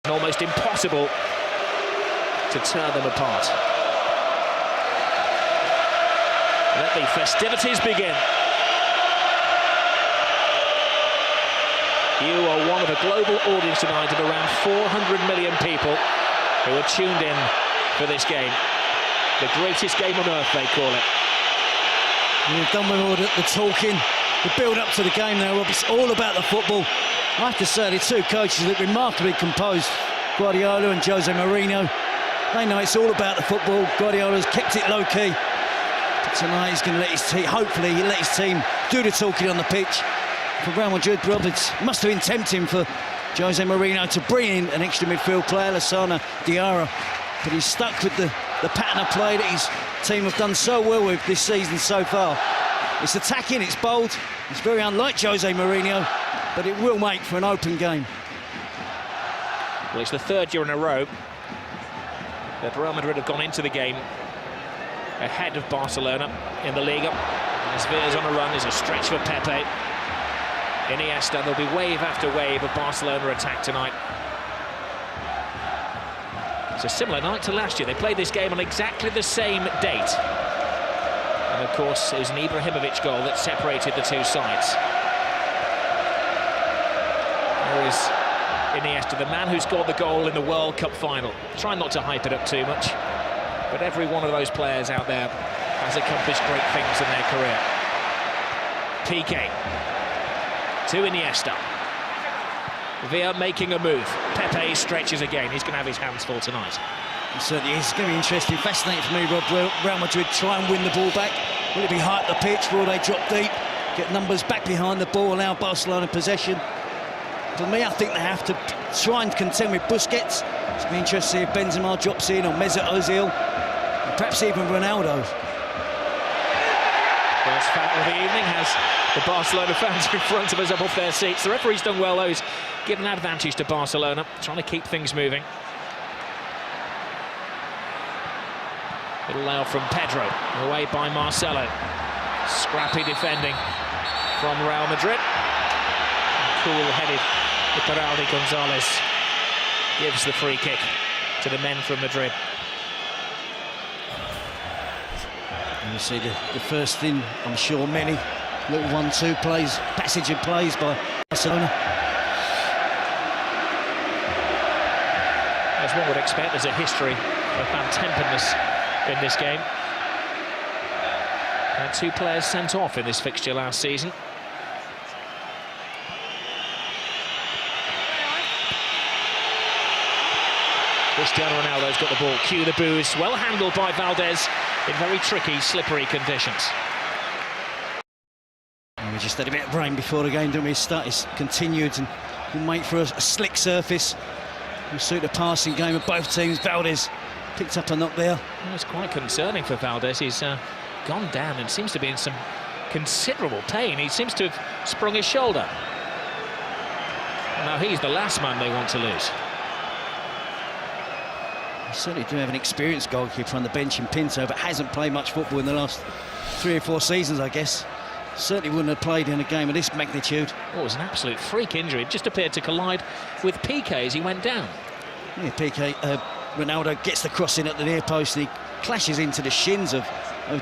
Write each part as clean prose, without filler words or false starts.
Almost impossible to tear them apart. Let the festivities begin. You are one of a global audience tonight of around 400 million people who are tuned in for this game. The greatest game on earth, they call it. We've done with all the talking, the build-up to the game now, Rob. It's all about the football. I have to say, the two coaches look remarkably composed, Guardiola and Jose Mourinho. They know it's all about the football. Guardiola's kept it low-key. But tonight he's going to let his team, hopefully he'll let his team do the talking on the pitch. For Real Madrid, Rob, it must have been tempting for Jose Mourinho to bring in an extra midfield player, Lassana Diarra. But he's stuck with the pattern of play that his team have done so well with this season so far. It's attacking, it's bold, it's very unlike Jose Mourinho, but it will make for an open game. Well, it's the third year in a row that Real Madrid have gone into the game ahead of Barcelona in the Liga. As Villa's on a run, there's a stretch for Pepe. Iniesta, there'll be wave after wave of Barcelona attack tonight. It's a similar night to last year. They played this game on exactly the same date. And of course, it was an Ibrahimovic goal that separated the two sides. There is Iniesta, the man who scored the goal in the World Cup final. Try not to hype it up too much, but every one of those players out there has accomplished great things in their career. Piqué to Iniesta. Villa making a move. Pepe stretches again. He's going to have his hands full tonight. It certainly is. It's going to be interesting, fascinating for me, Rob. Will Real Madrid try and win the ball back? Will it be high up the pitch? Will they drop deep, get numbers back behind the ball, allow Barcelona possession? For me, I think they have to try and contend with Busquets. It's going to be interesting to see if Benzema drops in, or Mesut Ozil, and perhaps even Ronaldo. First foul of the evening has the Barcelona fans in front of us up off their seats. The referee's done well, though. He's given an advantage to Barcelona, trying to keep things moving. Little layoff from Pedro, away by Marcelo. Scrappy defending from Real Madrid. Cool-headed Iturralde Gonzalez gives the free kick to the men from Madrid. And you see the first thing, I'm sure many little 1-2 plays, passage of plays by Barcelona. As one would expect, there's a history of bad-temperedness in this game. And two players sent off in this fixture last season. Cristiano Ronaldo's got the ball. Cue the boos. Well handled by Valdez in very tricky, slippery conditions. And we just had a bit of rain before the game, didn't we? It's continued and will make for a slick surface. Will suit the passing game of both teams. Valdez picked up a knock there. Well, it's quite concerning for Valdez. He's gone down and seems to be in some considerable pain. He seems to have sprung his shoulder. Now he's the last man they want to lose. They certainly do have an experienced goalkeeper on the bench in Pinto, but hasn't played much football in the last 3 or 4 seasons, I guess. Certainly wouldn't have played in a game of this magnitude. Oh, it was an absolute freak injury. It just appeared to collide with Piqué as he went down. Yeah, Piqué, Ronaldo gets the cross in at the near post and he clashes into the shins of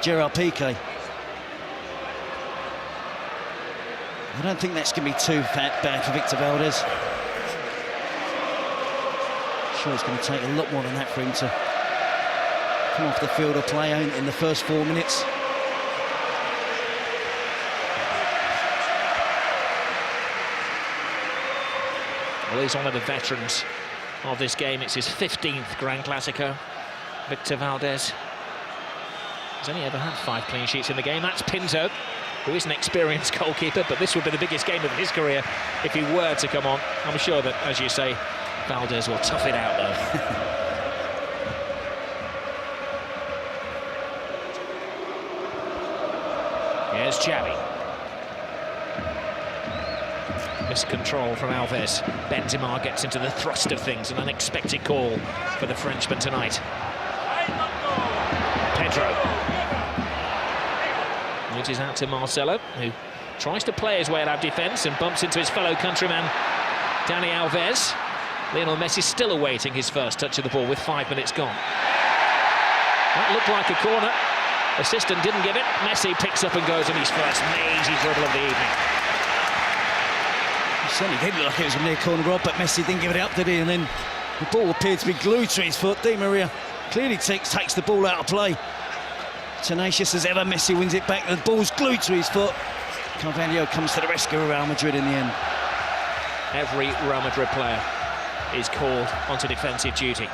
Gerard Piqué. I don't think that's going to be too bad for Victor Valdez. I'm sure it's going to take a lot more than that for him to come off the field of play in the first 4 minutes. Well, he's one of the veterans of this game. It's his 15th Grand Clasico. Victor Valdez has only ever had 5 clean sheets in the game. That's Pinto, who is an experienced goalkeeper, but this would be the biggest game of his career if he were to come on. I'm sure that, as you say, Valdez will tough it out, though. Here's Xavi. Miscontrol from Alves. Benzema gets into the thrust of things. An unexpected call for the Frenchman tonight. Pedro. Reaches out to Marcelo, who tries to play his way out of defence and bumps into his fellow countryman, Dani Alves. Lionel Messi still awaiting his first touch of the ball with 5 minutes gone. That looked like a corner. Assistant didn't give it. Messi picks up and goes on his first mazy dribble of the evening. It certainly did look like it was a near corner, Rob, but Messi didn't give it up, did he? And then the ball appeared to be glued to his foot. Di Maria clearly takes the ball out of play. Tenacious as ever, Messi wins it back. The ball's glued to his foot. Carvalho comes to the rescue of Real Madrid in the end. Every Real Madrid player is called onto defensive duty.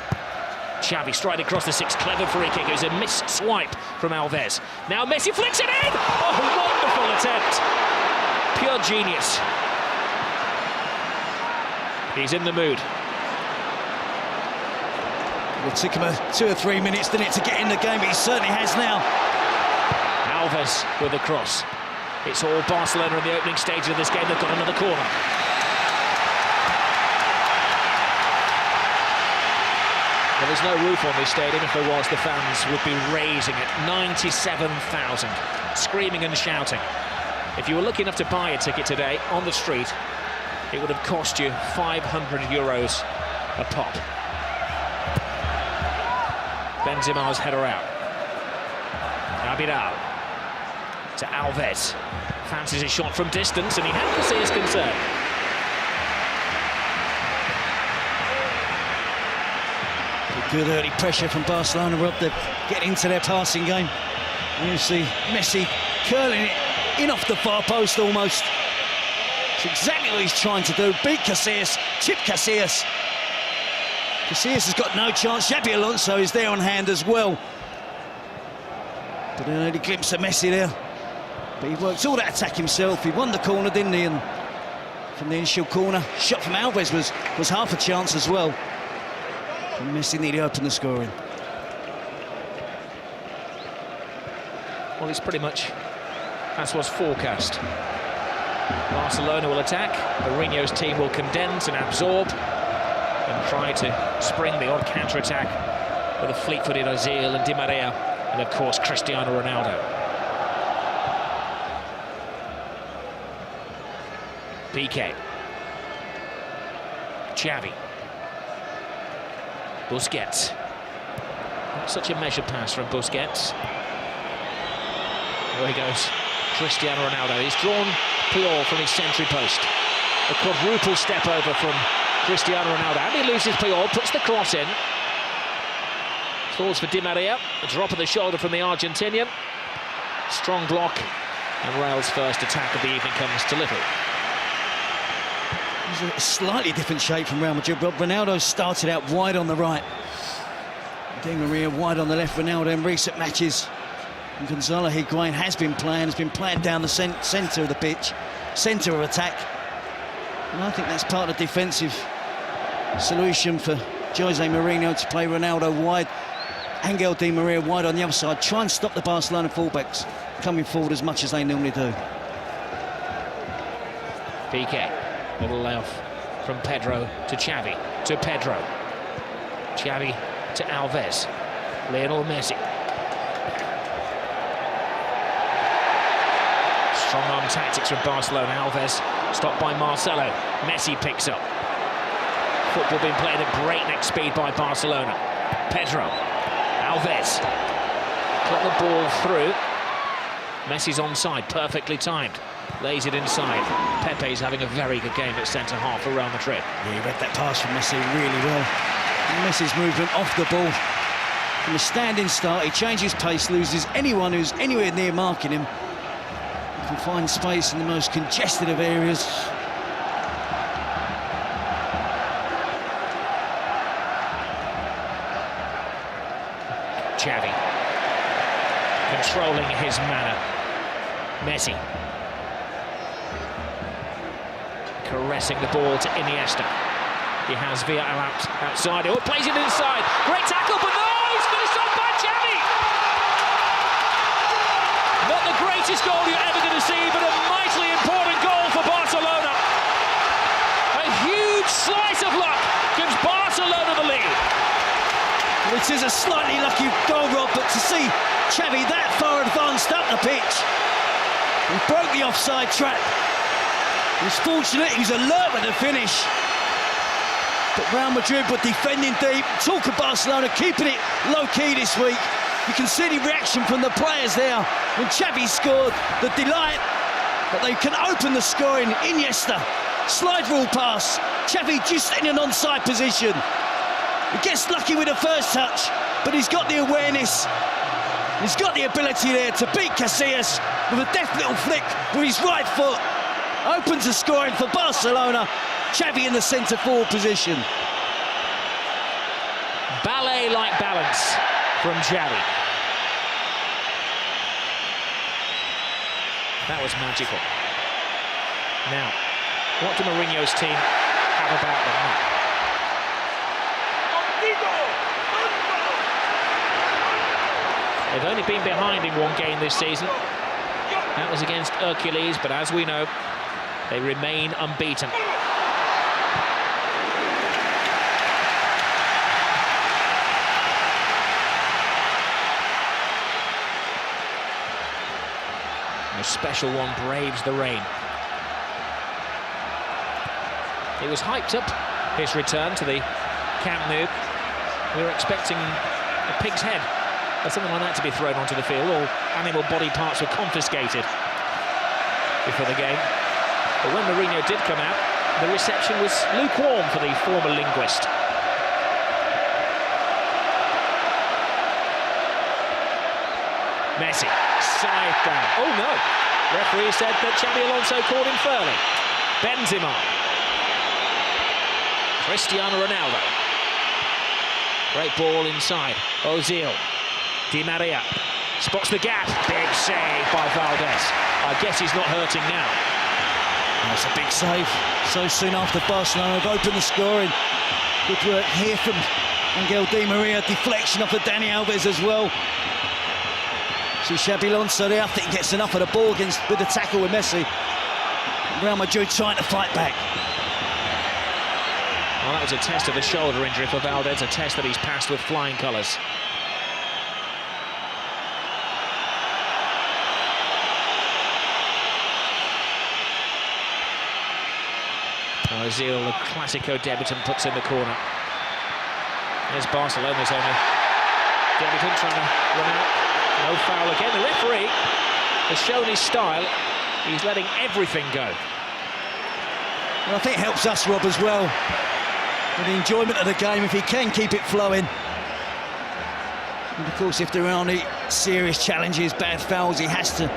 Xavi striding across the six, clever free kick. It was a missed swipe from Alves. Now Messi flicks it in! Oh, wonderful attempt! Pure genius. He's in the mood. It took him 2 or 3 minutes, didn't it, to get in the game, but he certainly has now. Alves with a cross. It's all Barcelona in the opening stage of this game. They've got another corner. Well, there's no roof on this stadium. If there was, the fans would be raising it. 97,000, screaming and shouting. If you were lucky enough to buy a ticket today on the street, it would have cost you €500 a pop. Benzema's header out. Abidal to Alves. Fancies a shot from distance, and he had to see his concern. Good early pressure from Barcelona, Rob. They're getting into their passing game. You see Messi curling it in off the far post almost. It's exactly what he's trying to do. Beat Casillas, chip Casillas. Casillas has got no chance. Xabi Alonso is there on hand as well. But an early glimpse of Messi there. But he worked all that attack himself. He won the corner, didn't he? And from the initial corner, shot from Alves was half a chance as well. And Messi nearly opened the scoring. Well, it's pretty much as was forecast. Barcelona will attack. Mourinho's team will condense and absorb and try to spring the odd counter-attack with a fleet-footed Ozil and Di Maria, and of course Cristiano Ronaldo. Piqué. Xavi. Busquets. Not such a measured pass from Busquets. There he goes. Cristiano Ronaldo. He's drawn Puyol from his century post. A quadruple step over from Cristiano Ronaldo. And he loses Puyol, puts the cross in. Falls for Di Maria. A drop of the shoulder from the Argentinian. Strong block. And Real's first attack of the evening comes to little. It's a slightly different shape from Real Madrid. Ronaldo started out wide on the right. Di Maria wide on the left. Ronaldo in recent matches. And Gonzalo Higuain has been playing down the centre of the pitch, centre of attack. And I think that's part of the defensive solution for Jose Mourinho, to play Ronaldo wide, Angel Di Maria wide on the other side, try and stop the Barcelona fullbacks coming forward as much as they normally do. Piqué, little layoff from Pedro to Xavi, to Pedro. Xavi to Alves. Lionel Messi. Strong-arm tactics from Barcelona. Alves stopped by Marcelo. Messi picks up. Football being played at breakneck speed by Barcelona. Pedro. Alves. Cut the ball through. Messi's onside, perfectly timed. Lays it inside. Pepe's having a very good game at centre-half for Real Madrid. Yeah, he read that pass from Messi really well. And Messi's movement off the ball. From a standing start, he changes pace, loses anyone who's anywhere near marking him. Can find space in the most congested of areas. Xavi controlling his manner. Messi caressing the ball to Iniesta. He has Villarreal outside. Oh, plays it inside. Great tackle, but no, he's finished off by Xavi. Not the greatest goal you're ever going to see, but a mightily important goal for Barcelona. A huge slice of luck gives Barcelona the lead. It is a slightly lucky goal, Rob, but to see Xavi that far advanced up the pitch, he broke the offside trap. He was fortunate, he was alert with the finish. But Real Madrid were defending deep. Talk of Barcelona keeping it low-key this week. You can see the reaction from the players there when Xavi scored, the delight that they can open the scoring. Iniesta, slide rule pass. Xavi just in an onside position. He gets lucky with the first touch, but he's got the awareness. He's got the ability there to beat Casillas with a deft little flick with his right foot. Opens the scoring for Barcelona. Xavi in the centre-forward position. Ballet-like balance from Xavi. That was magical. Now, what do Mourinho's team have about them now? They've only been behind in one game this season. That was against Hercules, but as we know, they remain unbeaten. A special one braves the rain. It was hyped up, his return to the Camp Nou. We were expecting a pig's head or something like that to be thrown onto the field. All animal body parts were confiscated before the game. But when Mourinho did come out, the reception was lukewarm for the former linguist. Messi, side down. Oh no! Referee said that Xabi Alonso called him fairly. Benzema. Cristiano Ronaldo. Great ball inside. Ozil. Di Maria. Spots the gap. Big save by Valdez. I guess he's not hurting now. That's a big save. So soon after Barcelona have opened the scoring. Good work here from Angel Di Maria. Deflection off of Dani Alves as well. See Xabi Alonso there, I think he gets enough of the ball with the tackle with Messi. Real Madrid trying to fight back. Well, that was a test of the shoulder injury for Valdez, a test that he's passed with flying colours. Ozil, the Clasico debutant, puts in the corner. There's Barcelona's only debutant trying to run out. No foul again. The referee has shown his style. He's letting everything go. Well, I think it helps us, Rob, as well. With the enjoyment of the game, if he can keep it flowing. And of course, if there are any serious challenges, bad fouls, he has to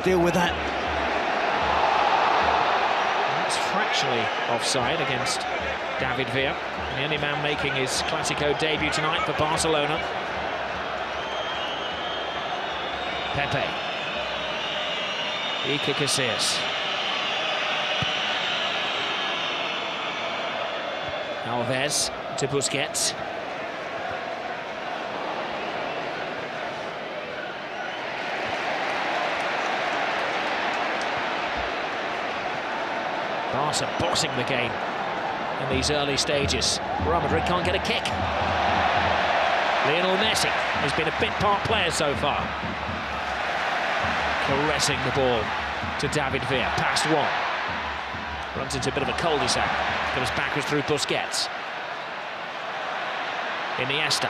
deal with that. That's fractionally offside against David Villa. The only man making his Clasico debut tonight for Barcelona. Pepe. Iker Casillas. Alves to Busquets. Barca boxing the game in these early stages. Real Madrid can't get a kick. Lionel Messi has been a bit part player so far. Caressing the ball to David Villa, past one. Runs into a bit of a cul-de-sac. Goes backwards through Busquets. Iniesta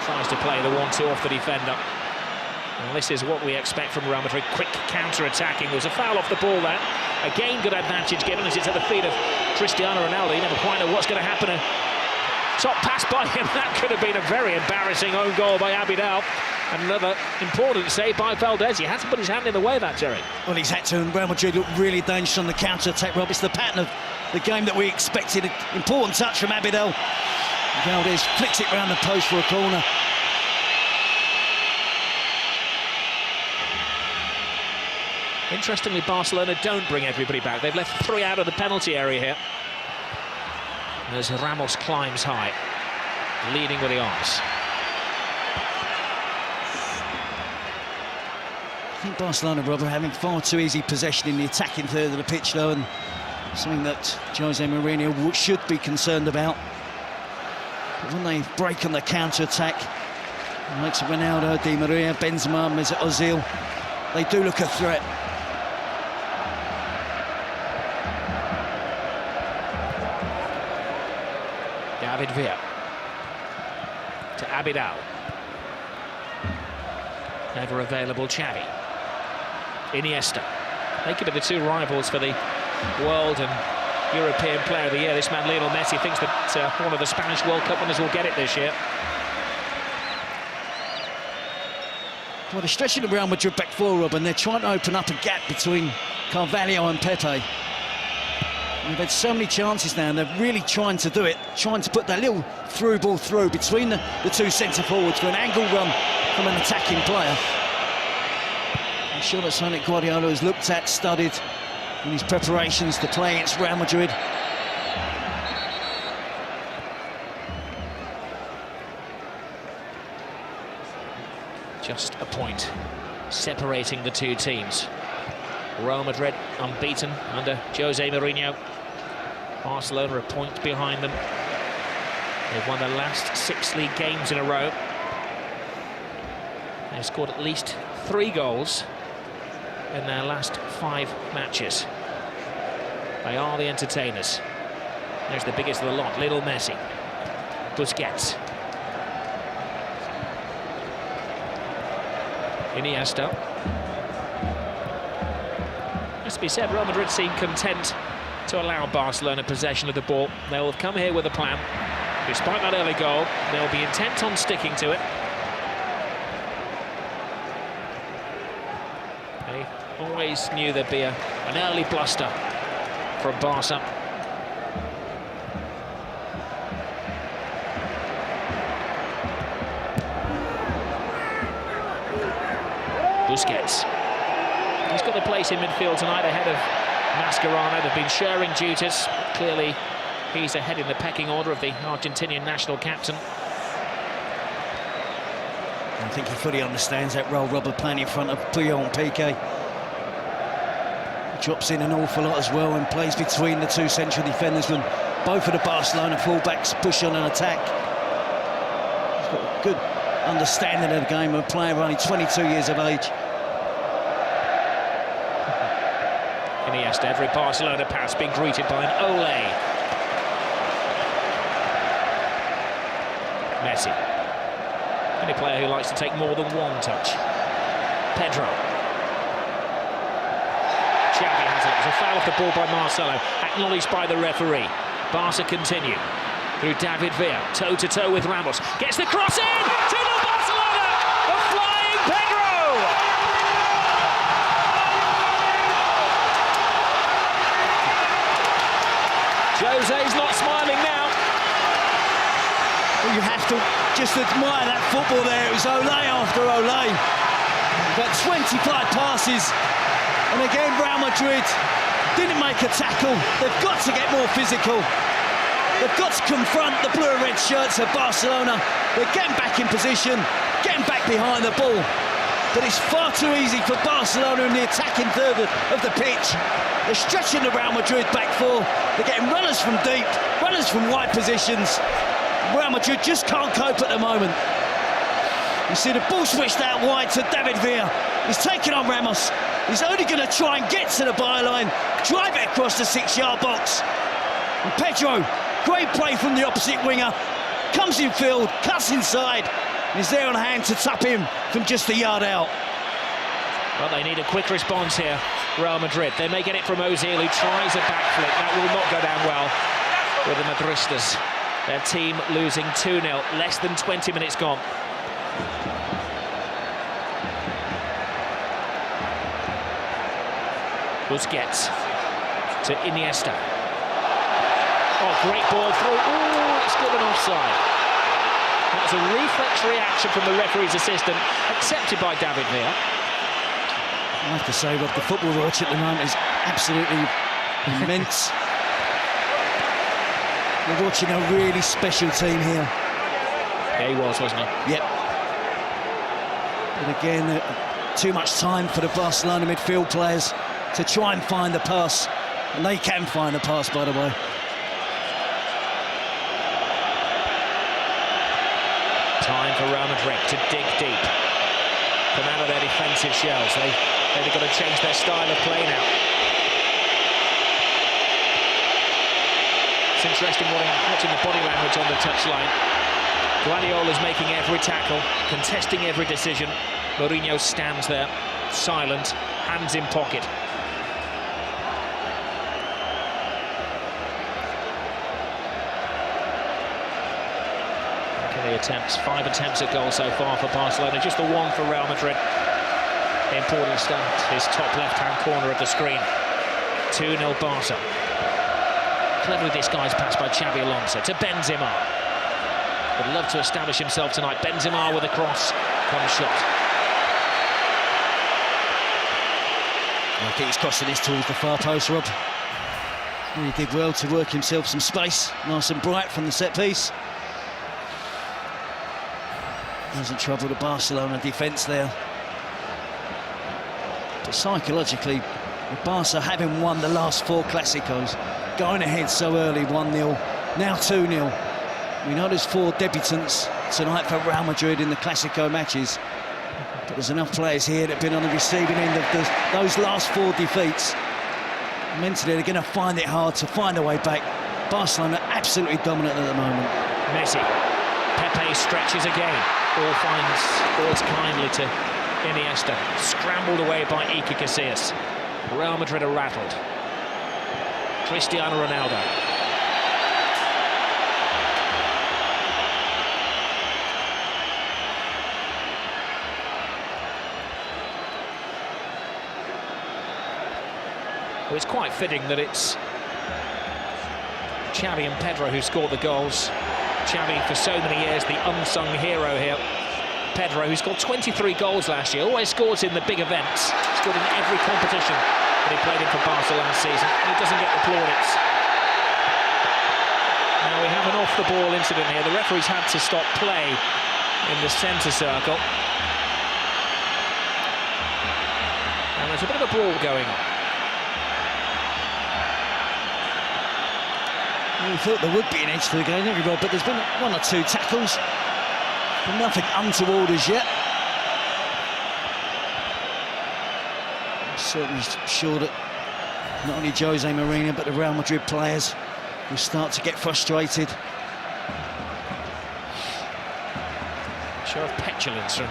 tries to play the 1-2 off the defender. And this is what we expect from Real Madrid. Quick counter-attacking. There's a foul off the ball there. Again, good advantage given as it's at the feet of Cristiano Ronaldo. You never quite know what's going to happen. A top pass by him. That could have been a very embarrassing own goal by Abidal. And another important save by Valdez. He has to put his hand in the way of that, Jerry. Well, he's had to, and Real Madrid look really dangerous on the counter-attack, Rob. It's the pattern of the game that we expected. An important touch from Abidal. Valdez flicks it round the post for a corner. Interestingly, Barcelona don't bring everybody back. They've left 3 out of the penalty area here. As Ramos climbs high, leading with the arms. I think Barcelona, Rob, are having far too easy possession in the attacking third of the pitch, though, and something that Jose Mourinho should be concerned about. But when they break on the counter-attack, likes of Ronaldo, Di Maria, Benzema, Mesut Ozil, they do look a threat. David Villa. To Abidal. Ever available Xavi. Iniesta. They could be the two rivals for the World and European Player of the Year. This man, Lionel Messi, thinks that one of the Spanish World Cup winners will get it this year. Well, they're stretching the Real Madrid back four, Rob, and they're trying to open up a gap between Carvalho and Pepe. And they've had so many chances now, and they're really trying to do it, trying to put that little through ball through between the two centre-forwards for an angle run from an attacking player. I'm sure that's something Guardiola has looked at, studied in his preparations to play against Real Madrid. Just a point separating the two teams. Real Madrid unbeaten under Jose Mourinho. Barcelona a point behind them. They've won their last 6 league games in a row. They've scored at least 3 goals in their last 5 matches. They are the entertainers. There's the biggest of the lot, Lionel Messi. Busquets. Iniesta. Has to be said, Real Madrid seem content to allow Barcelona possession of the ball. They'll have come here with a plan. Despite that early goal, they'll be intent on sticking to it. They always knew there'd be an early bluster from Barca. Busquets. He's got the place in midfield tonight ahead of Mascherano. They've been sharing duties. Clearly, he's ahead in the pecking order of the Argentinian national captain. I think he fully understands that role, Robert, playing in front of Puyol and Piqué. He drops in an awful lot as well and plays between the two central defenders when both of the Barcelona fullbacks push on an attack. He's got a good understanding of the game, of a player only 22 years of age. Iniesta, every Barcelona pass being greeted by an Ole. Messi. Any player who likes to take more than one touch. Pedro. Xavi has it. There's a foul off the ball by Marcelo, acknowledged by the referee. Barca continue through David Villa, toe-to-toe with Ramos. Gets the cross in! 2-0 Barcelona! The flying Pedro! Jose's not smiling now. Well, you have to just admire that football there. It was Ole after Ole. About 25 passes. And again, Real Madrid didn't make a tackle. They've got to get more physical. They've got to confront the blue and red shirts of Barcelona. They're getting back in position, getting back behind the ball. But it's far too easy for Barcelona in the attacking third of the pitch. They're stretching the Real Madrid back four. They're getting runners from deep, runners from wide positions. Real Madrid just can't cope at the moment. You see the ball switched out wide to David Villa. He's taking on Ramos. He's only going to try and get to the byline, drive it across the 6-yard box. And Pedro, great play from the opposite winger, comes in field, cuts inside, and is there on hand to tap him from just a yard out. Well, they need a quick response here, Real Madrid. They may get it from Ozil, who tries a backflip. That will not go down well with the Madristas. Their team losing 2-0, less than 20 minutes gone. Busquets to Iniesta. Oh, great ball through. Ooh, it's given offside. That was a reflex reaction from the referee's assistant, accepted by David Villa. I have to say, Rob, the football watch at the moment is absolutely immense. We're watching a really special team here. Yeah, he was, wasn't he? Yep. But again, too much time for the Barcelona midfield players to try and find the pass. And they can find the pass, by the way. Time for Real Madrid to dig deep. Come out of their defensive shells. They've got to change their style of play now. It's interesting watching the body language on the touchline. Guardiola's making every tackle, contesting every decision. Mourinho stands there, silent, hands in pocket. Look at the attempts, 5 attempts at goal so far for Barcelona, just the one for Real Madrid. The important start, his top left-hand corner of the screen. 2-0 Barca. Cleverly disguised pass by Xabi Alonso to Benzema. Would love to establish himself tonight. Benzema with a cross, comes shot. I think he's crossing this towards the far post, Rob. And he did well to work himself some space, nice and bright from the set piece. Doesn't trouble the Barcelona defence there. But psychologically, with Barca having won the last 4 Clásicos, going ahead so early, 1-0, now 2-0. We know there's 4 debutants tonight for Real Madrid in the Clásico matches, but there's enough players here that have been on the receiving end of those last 4 defeats. Mentally, they're going to find it hard to find a way back. Barcelona absolutely dominant at the moment. Messi. Pepe stretches again. Falls kindly to Iniesta. Scrambled away by Iker Casillas. Real Madrid are rattled. Cristiano Ronaldo. Well, it's quite fitting that it's Xavi and Pedro who scored the goals. Xavi, for so many years, the unsung hero here. Pedro, who scored 23 goals last year, always scores in the big events. Scored in every competition that he played in for Barca last season, and he doesn't get the plaudits. Now we have an off-the-ball incident here. The referee's had to stop play in the centre circle. And there's a bit of a brawl going on. We thought there would be an edge to the game, didn't we, Rob? But there's been 1 or 2 tackles, but nothing untoward as yet. I'm certainly sure that not only Jose Mourinho but the Real Madrid players will start to get frustrated. Show of petulance from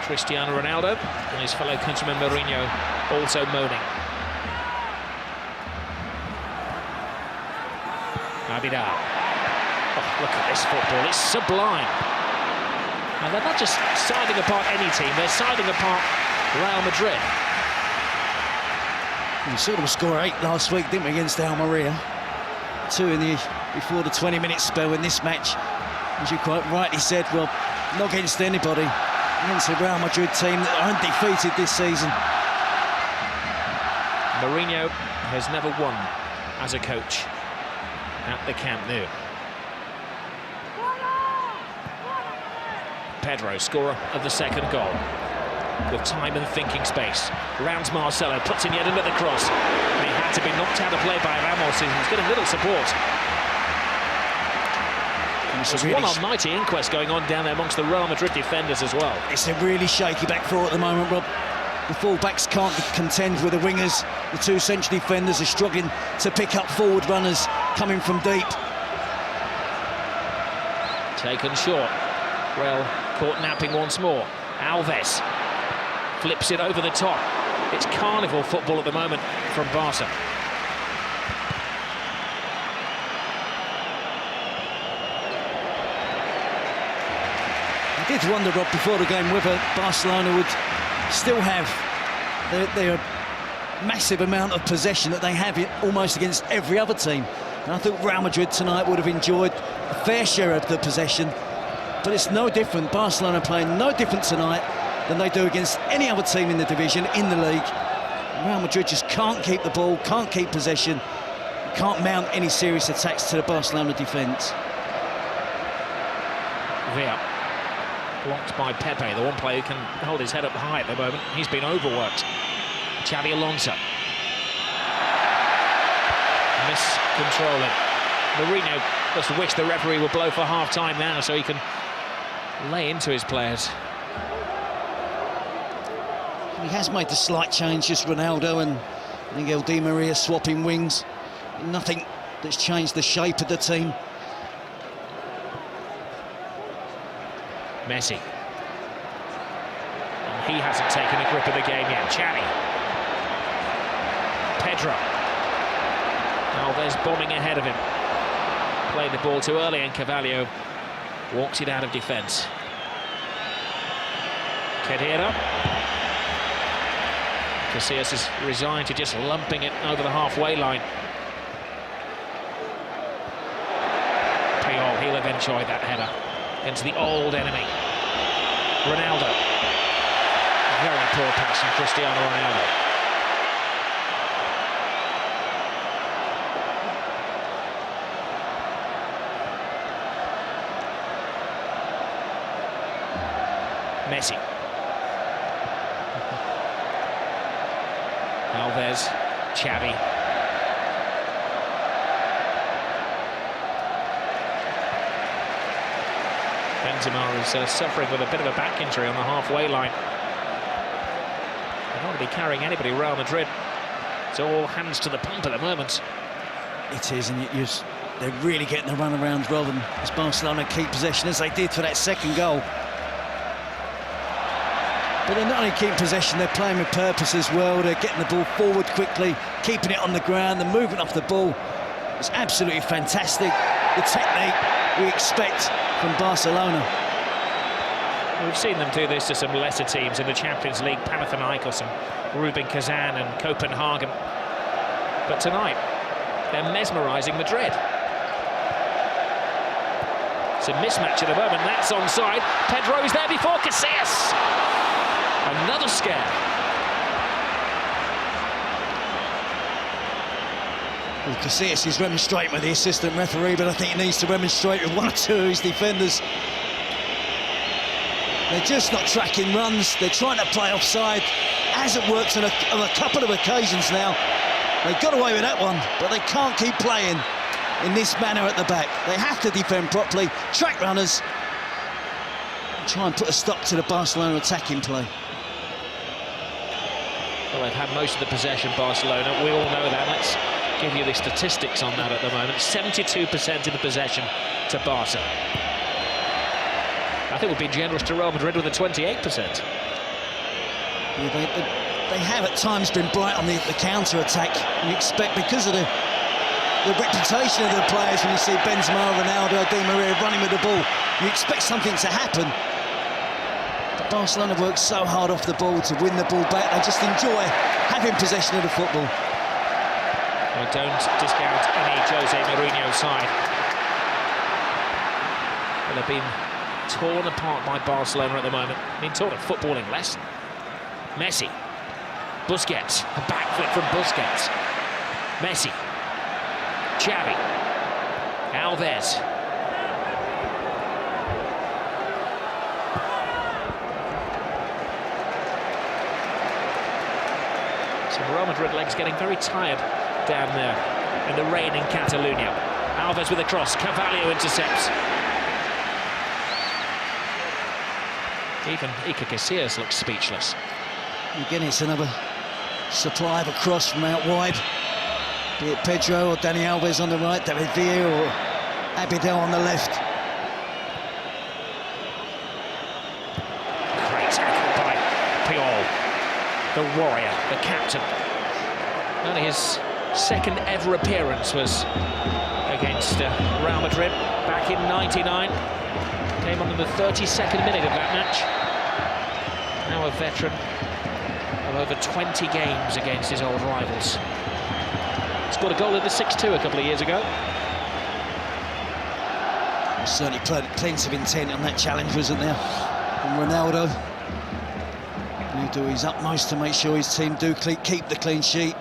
Cristiano Ronaldo and his fellow countryman Mourinho also moaning. Abidal. Oh, look at this football, it's sublime. And they're not just siding apart any team, they're siding apart Real Madrid. We saw them score 8 last week, didn't we, against Almeria? 2 before the 20-minute spell in this match. As you quite rightly said, well, not against anybody, against the Real Madrid team that are undefeated this season. Mourinho has never won as a coach at the Camp Nou. Pedro, scorer of the second goal, with time and thinking space. Rounds Marcelo, puts in yet another cross. And he had to be knocked out of play by Ramos, who's getting little support. There's one almighty inquest going on down there amongst the Real Madrid defenders as well. It's a really shaky back four at the moment, Rob. The full-backs can't contend with the wingers. The 2 central defenders are struggling to pick up forward runners coming from deep. Taken short. Real caught napping once more. Alves flips it over the top. It's carnival football at the moment from Barca. I did wonder, Rob, before the game whether Barcelona would still have their massive amount of possession that they have almost against every other team. And I thought Real Madrid tonight would have enjoyed a fair share of the possession, but it's no different. Barcelona playing no different tonight than they do against any other team in the division, in the league. Real Madrid just can't keep the ball, can't keep possession, can't mount any serious attacks to the Barcelona defence. Villa, blocked by Pepe, the one player who can hold his head up high at the moment. He's been overworked. Xabi Alonso. Miscontrolling. Mourinho just wish the referee would blow for half-time now so he can lay into his players. He has made the slight change, just Ronaldo and Miguel Di Maria swapping wings. Nothing that's changed the shape of the team. Messi. And he hasn't taken a grip of the game yet. Xavi. Pedro. Alves bombing ahead of him. Played the ball too early and Carvalho walks it out of defence. Khedira. Casillas is resigned to just lumping it over the halfway line. Puyol, he'll have enjoyed that header into the old enemy. Ronaldo. Very poor pass from Cristiano Ronaldo. Messi. Alves, Xavi. Benzema is suffering with a bit of a back injury on the halfway line. They don't want to be carrying anybody. Real Madrid, it's all hands to the pump at the moment. It is, and they're really getting the runarounds rather than as Barcelona keep possession as they did for that second goal. But they're not only keeping possession, they're playing with purpose as well. They're getting the ball forward quickly, keeping it on the ground, the movement off the ball. It's absolutely fantastic. The technique we expect from Barcelona. We've seen them do this to some lesser teams in the Champions League, Panathinaikos and Rubin Kazan and Copenhagen. But tonight, they're mesmerising Madrid. It's a mismatch at the moment, that's onside. Pedro is there before Casillas. Another scare. Well, Casillas is remonstrating with the assistant referee, but I think he needs to remonstrate with one or two of his defenders. They're just not tracking runs. They're trying to play offside. Hasn't worked on a couple of occasions now. They got away with that one, but they can't keep playing in this manner at the back. They have to defend properly, track runners, and try and put a stop to the Barcelona attacking play. Well, they've had most of the possession, Barcelona. We all know that. Let's give you the statistics on that at the moment. 72% in the possession to Barca. I think we've been generous to Real Madrid with a 28%. Yeah, they have at times been bright on the counter-attack. You expect, because of the reputation of the players, when you see Benzema, Ronaldo, Di Maria running with the ball, you expect something to happen. But Barcelona work so hard off the ball to win the ball back. They just enjoy having possession of the football. I don't discount any Jose Mourinho side. But they've been torn apart by Barcelona at the moment. Being taught a footballing lesson. Messi. Busquets. A backflip from Busquets. Messi. Xavi. Alves. So Real Madrid legs getting very tired down there in the rain in Catalonia. Alves with a cross. Carvalho intercepts. Even Iker Casillas looks speechless. Again, it's another supply of a cross from out wide. Be it Pedro or Dani Alves on the right, David Villa or Abidal on the left. Great tackle by Puyol, the warrior, the captain. Only his second ever appearance was against Real Madrid back in '99. Came on in the 32nd minute of that match. Now a veteran of over 20 games against his old rivals. Scored a goal in the 6-2 a couple of years ago. There's certainly plenty of intent on that challenge, wasn't there? And Ronaldo will do his utmost to make sure his team do keep the clean sheet.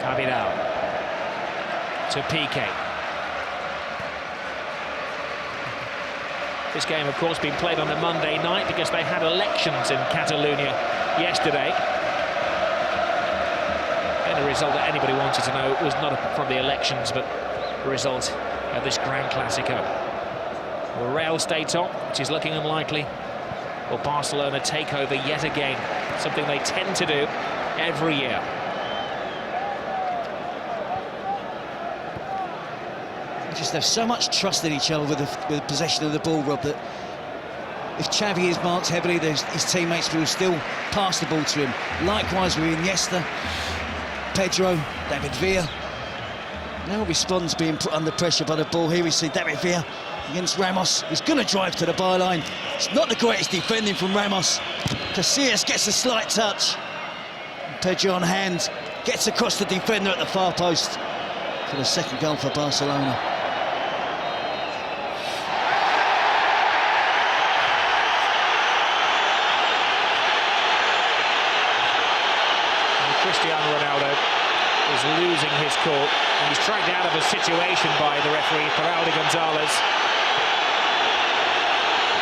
Abidal to Piqué. This game, of course, being played on a Monday night because they had elections in Catalonia yesterday. And the result that anybody wanted to know was not from the elections, but the result of this Grand Clasico. Real stay top, which is looking unlikely. will Barcelona take over yet again, something they tend to do every year. They just have so much trust in each other with the possession of the ball, Rob, that if Xavi is marked heavily, his teammates will still pass the ball to him. Likewise with Iniesta, Pedro, David Villa. Now responds being put under pressure by the ball. Here we see David Villa against Ramos. He's going to drive to the byline. It's not the greatest defending from Ramos. Casillas gets a slight touch. Pedro on hand, gets across the defender at the far post for the second goal for Barcelona. Cristiano Ronaldo is losing his cool, and he's dragged out of a situation by the referee, Geraldo Gonzalez.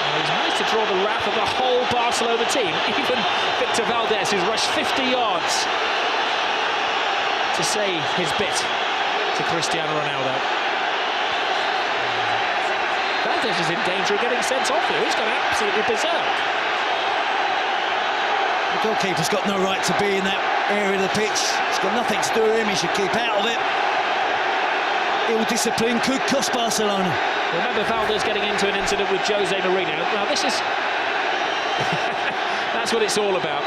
And he's managed to draw the wrath of the whole Barcelona team. Even Victor Valdés, who's rushed 50 yards to say his bit to Cristiano Ronaldo. Valdés is in danger of getting sent off here. He's gone absolutely berserk. The goalkeeper's got no right to be in that area of the pitch. It's got nothing to do with him. He should keep out of it. Ill discipline could cost Barcelona. Remember Valdés getting into an incident with Jose Mourinho. Now this is that's what it's all about.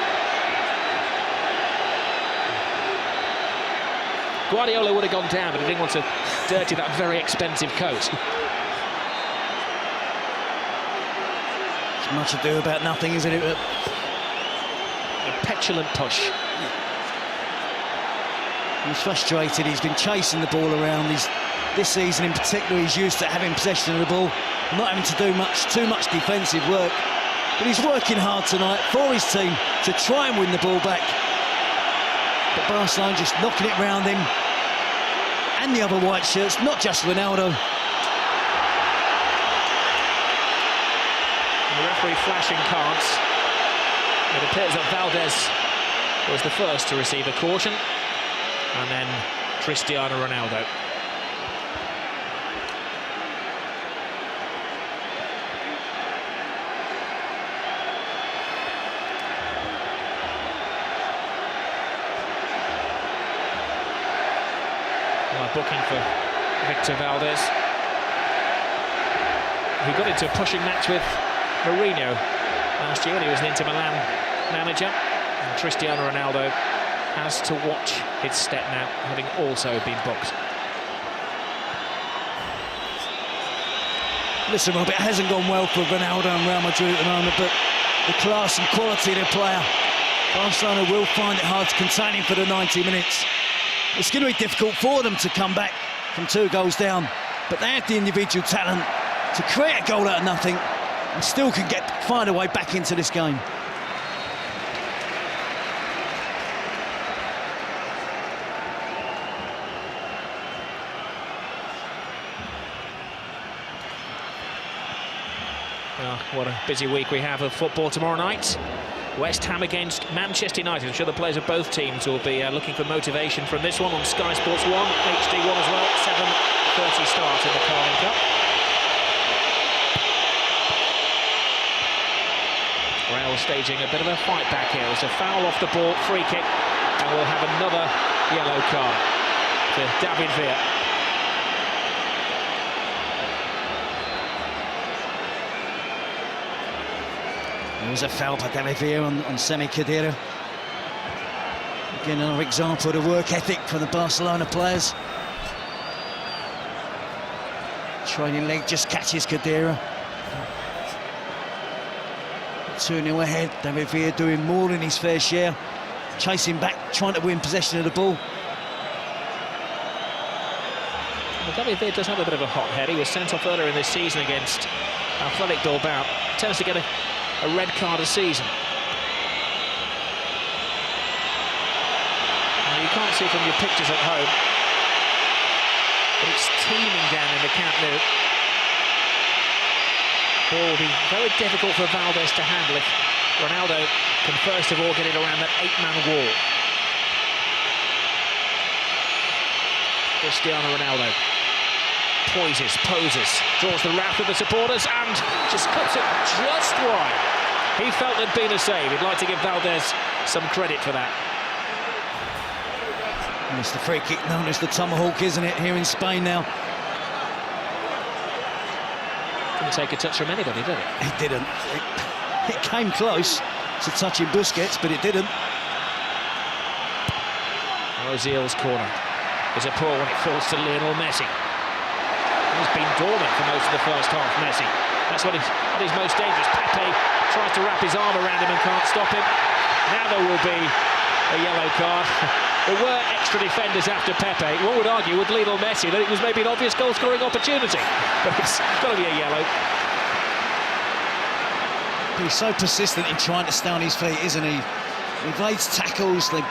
Guardiola would have gone down, but he didn't want to dirty that very expensive coat. It's much ado about nothing, isn't it? A petulant push. He's frustrated. He's been chasing the ball around. This season in particular, he's used to having possession of the ball, not having to do too much defensive work. But he's working hard tonight for his team to try and win the ball back. But Barcelona just knocking it round him and the other white shirts, not just Ronaldo. And the referee flashing cards. It appears that Valdés was the first to receive a caution, and then Cristiano Ronaldo. Well, booking for Victor Valdés, who got into a pushing match with Mourinho last year when he was an Inter Milan manager. And Cristiano Ronaldo has to watch his step now, having also been booked. Listen, Rob, it hasn't gone well for Ronaldo and Real Madrid at the moment, but the class and quality of their player, Barcelona will find it hard to contain him for the 90 minutes. It's going to be difficult for them to come back from 2 goals down, but they have the individual talent to create a goal out of nothing and still can find a way back into this game. What a busy week we have of football tomorrow night. West Ham against Manchester United. I'm sure the players of both teams will be looking for motivation from this one on Sky Sports 1, HD1 as well. 7:30 start in the Carling Cup. Real staging a bit of a fight back here. It's a foul off the ball, free kick, and we'll have another yellow card to David Villa. There was a foul by David Villa on Semi Khedira. Again, another example of the work ethic from the Barcelona players. Training leg just catches Khedira. 2-0 ahead. David Villa doing more than his fair share. Chasing back, trying to win possession of the ball. Well, David Villa does have a bit of a hot head. He was sent off earlier in this season against Athletic Bilbao. Tends to get a red card a season. Now, you can't see from your pictures at home, but it's teeming down in the Camp Nou. Ball will be very difficult for Valdés to handle if Ronaldo can first of all get it around that 8-man wall. Cristiano Ronaldo poses, draws the wrath of the supporters and just cuts it just wide. He felt there'd been a save. He'd like to give Valdez some credit for that. And it's the free kick known as the tomahawk, isn't it, here in Spain now? Didn't take a touch from anybody, did it? It didn't. It came close to touching Busquets, but it didn't. Ozil's corner is a poor when it falls to Lionel Messi. He's been dormant for most of the first half, Messi. That's what at his most dangerous. Pepe tries to wrap his arm around him and can't stop him. Now there will be a yellow card. There were extra defenders after Pepe. One would argue with Lionel Messi that it was maybe an obvious goal-scoring opportunity, but it's got to be a yellow. He's so persistent in trying to stay on his feet, isn't he? He evades tackles, they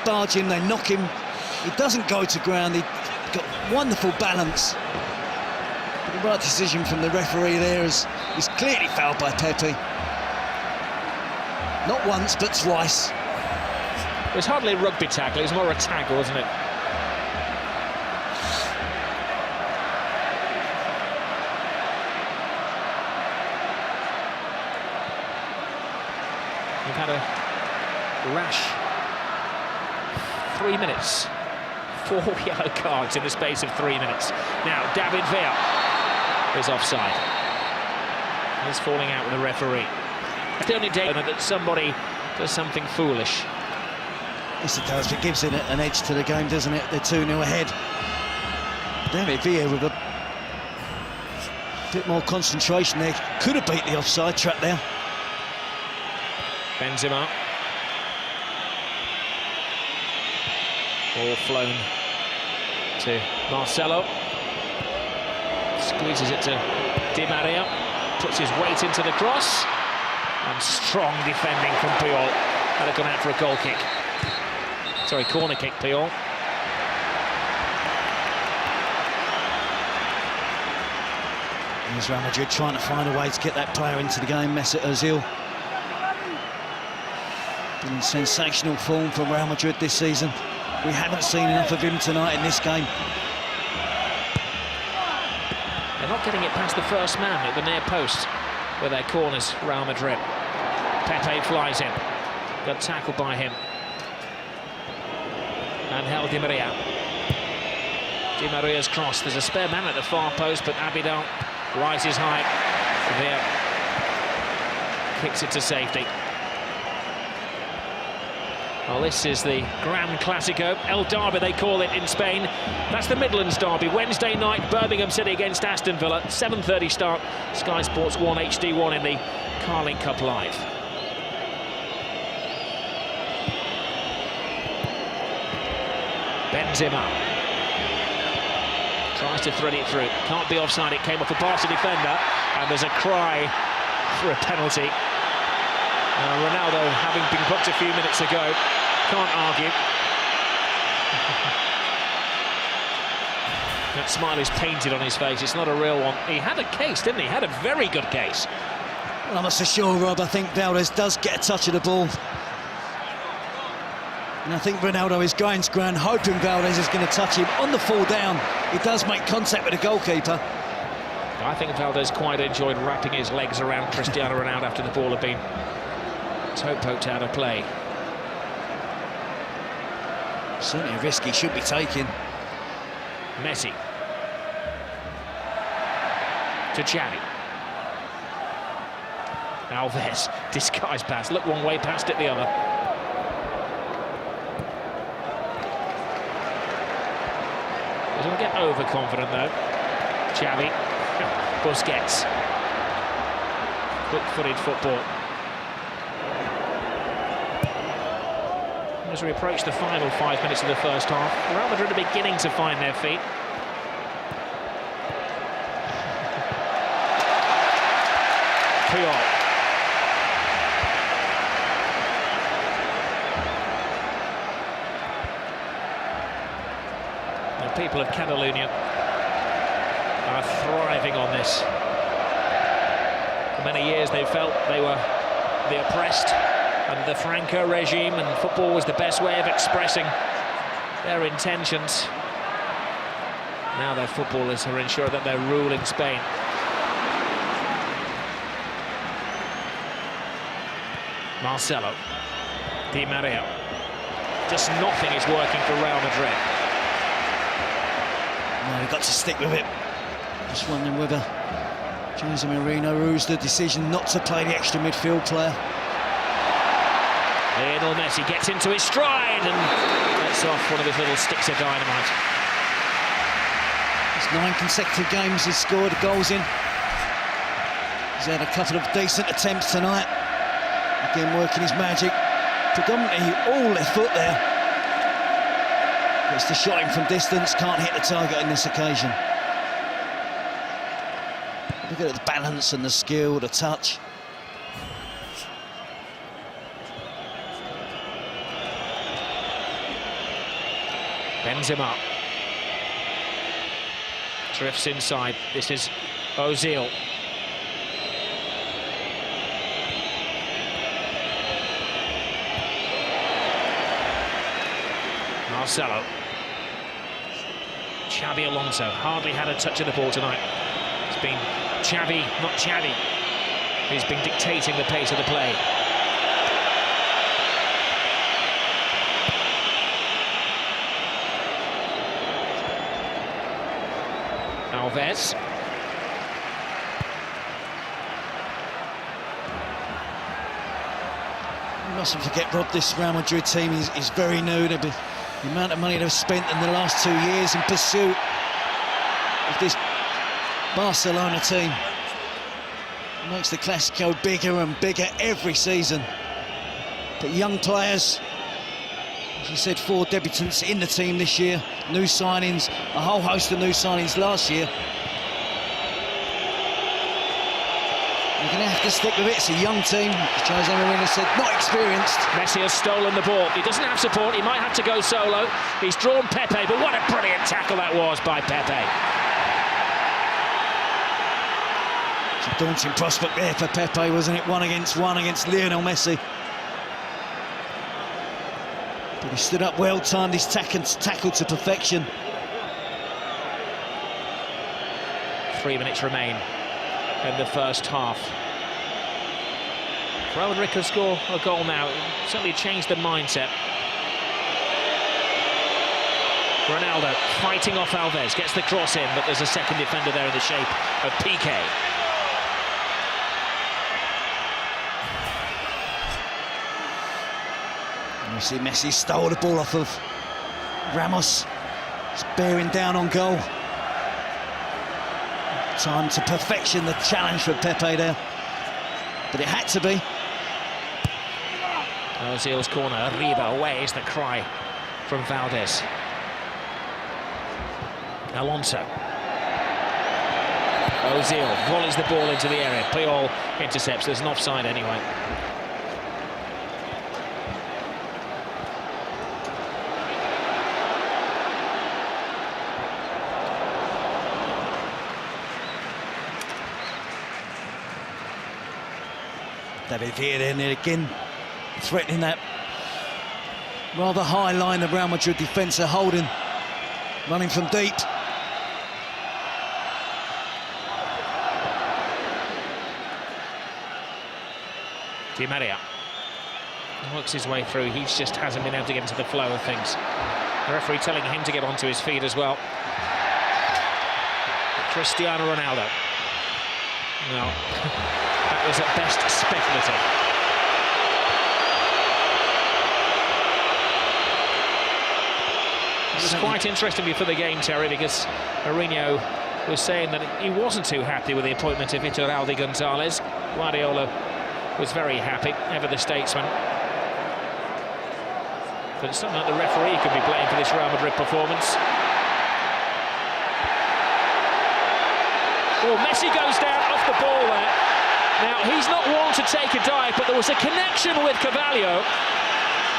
barge him, they knock him. He doesn't go to ground, he's got wonderful balance. But the right decision from the referee there is clearly fouled by Pepe. Not once, but twice. It was hardly a rugby tackle, it was more a tackle, wasn't it? We've had a rash 3 minutes. 4 yellow cards in the space of 3 minutes. Now, David Villa is offside. He's falling out with the referee. It's the only day that somebody does something foolish. Yes, it does. It gives it an edge to the game, doesn't it? They're 2-0 ahead. David Villa with a bit more concentration there. Could have beat the offside trap there. Benzema. Ball flown to Marcelo. Squeezes it to Di Maria. Puts his weight into the cross. And strong defending from Puyol. Had it gone out for a goal kick. Sorry, corner kick, Puyol. Here's Real Madrid trying to find a way to get that player into the game, Mesut Ozil. Been in sensational form from Real Madrid this season. We haven't seen enough of him tonight in this game. They're not getting it past the first man at the near post with their corners, Real Madrid. Pepe flies in. Got tackled by him. Angel Di Maria. Di Maria's cross. There's a spare man at the far post, but Abidal rises high. There. Kicks it to safety. Well, this is the Gran Clasico, El Derby they call it in Spain. That's the Midlands Derby, Wednesday night, Birmingham City against Aston Villa, 7:30 start, Sky Sports 1 HD1 in the Carling Cup Live. Benzema tries to thread it through, can't be offside, it came off a Barca defender, and there's a cry for a penalty. Ronaldo, having been booked a few minutes ago, can't argue. That smile is painted on his face, it's not a real one. He had a case, didn't he? Had a very good case. Well, I'm not so sure, Rob. I think Valdez does get a touch of the ball. And I think Ronaldo is going to ground, hoping Valdez is going to touch him. On the fall down, he does make contact with the goalkeeper. I think Valdez quite enjoyed wrapping his legs around Cristiano Ronaldo after the ball had been toe-poked out of play. Certainly a risk he should be taking. Messi. To Xavi. Alves, disguised pass. Look one way, passed it the other. Doesn't get overconfident though. Xavi. Busquets. Quick-footed football. As we approach the final 5 minutes of the first half, Real Madrid are beginning to find their feet. Puyol. The people of Catalonia are thriving on this. For many years they felt they were the oppressed under the Franco regime, and football was the best way of expressing their intentions. Now their footballers are ensuring that they're ruling Spain. Marcelo. Di Maria. Just nothing is working for Real Madrid. No, we've got to stick with it. Just wondering whether Jose Mourinho rules the decision not to play the extra midfield player. Lionel Messi gets into his stride and lets off one of his little sticks of dynamite. It's 9 consecutive games he's scored goals in. He's had a couple of decent attempts tonight. Again, working his magic. Predominantly all left foot there. Gets the shot in from distance, can't hit the target on this occasion. Look at the balance and the skill, the touch. Benzema. Drifts inside. This is Ozil. Marcelo. Xabi Alonso hardly had a touch of the ball tonight. It's been Xavi, not Xavi, who's been dictating the pace of the play. Alves. You mustn't forget, Rob, this Real Madrid team is very new. The amount of money they've spent in the last 2 years in pursuit of this Barcelona team makes the Clásico bigger and bigger every season. But young players, as you said, 4 debutants in the team this year, new signings, a whole host of new signings last year. You're going to have to stick with it. It's a young team, as Jose Mourinho said, not experienced. Messi has stolen the ball. He doesn't have support. He might have to go solo. He's drawn Pepe, but what a brilliant tackle that was by Pepe. It's a daunting prospect there for Pepe, wasn't it? 1-on-1 against Lionel Messi. But he stood up well, timed his tackle to perfection. 3 minutes remain in the first half. Real Madrid can score a goal now. It certainly changed the mindset. Ronaldo fighting off Alves, gets the cross in, but there's a second defender there in the shape of Piqué. And you see Messi stole the ball off of Ramos. He's bearing down on goal. Time to perfection, the challenge for Pepe there. But it had to be. Ozil's corner, Arriba away is the cry from Valdez. Alonso. Ozil volleys the ball into the area. Puyol intercepts. There's an offside anyway. David Villa then again threatening that rather high line the Real Madrid defence are holding, running from deep. Di Maria works his way through. He just hasn't been able to get into the flow of things. The referee telling him to get onto his feet as well. Cristiano Ronaldo. No. That was at best speculative. It was quite interesting before the game, Terry, because Mourinho was saying that he wasn't too happy with the appointment of Iturralde Gonzalez. Guardiola was very happy, ever the statesman. But it's something like the referee could be blamed for this Real Madrid performance. Oh, Messi goes down off the ball there. Now, he's not one to take a dive, but there was a connection with Carvalho,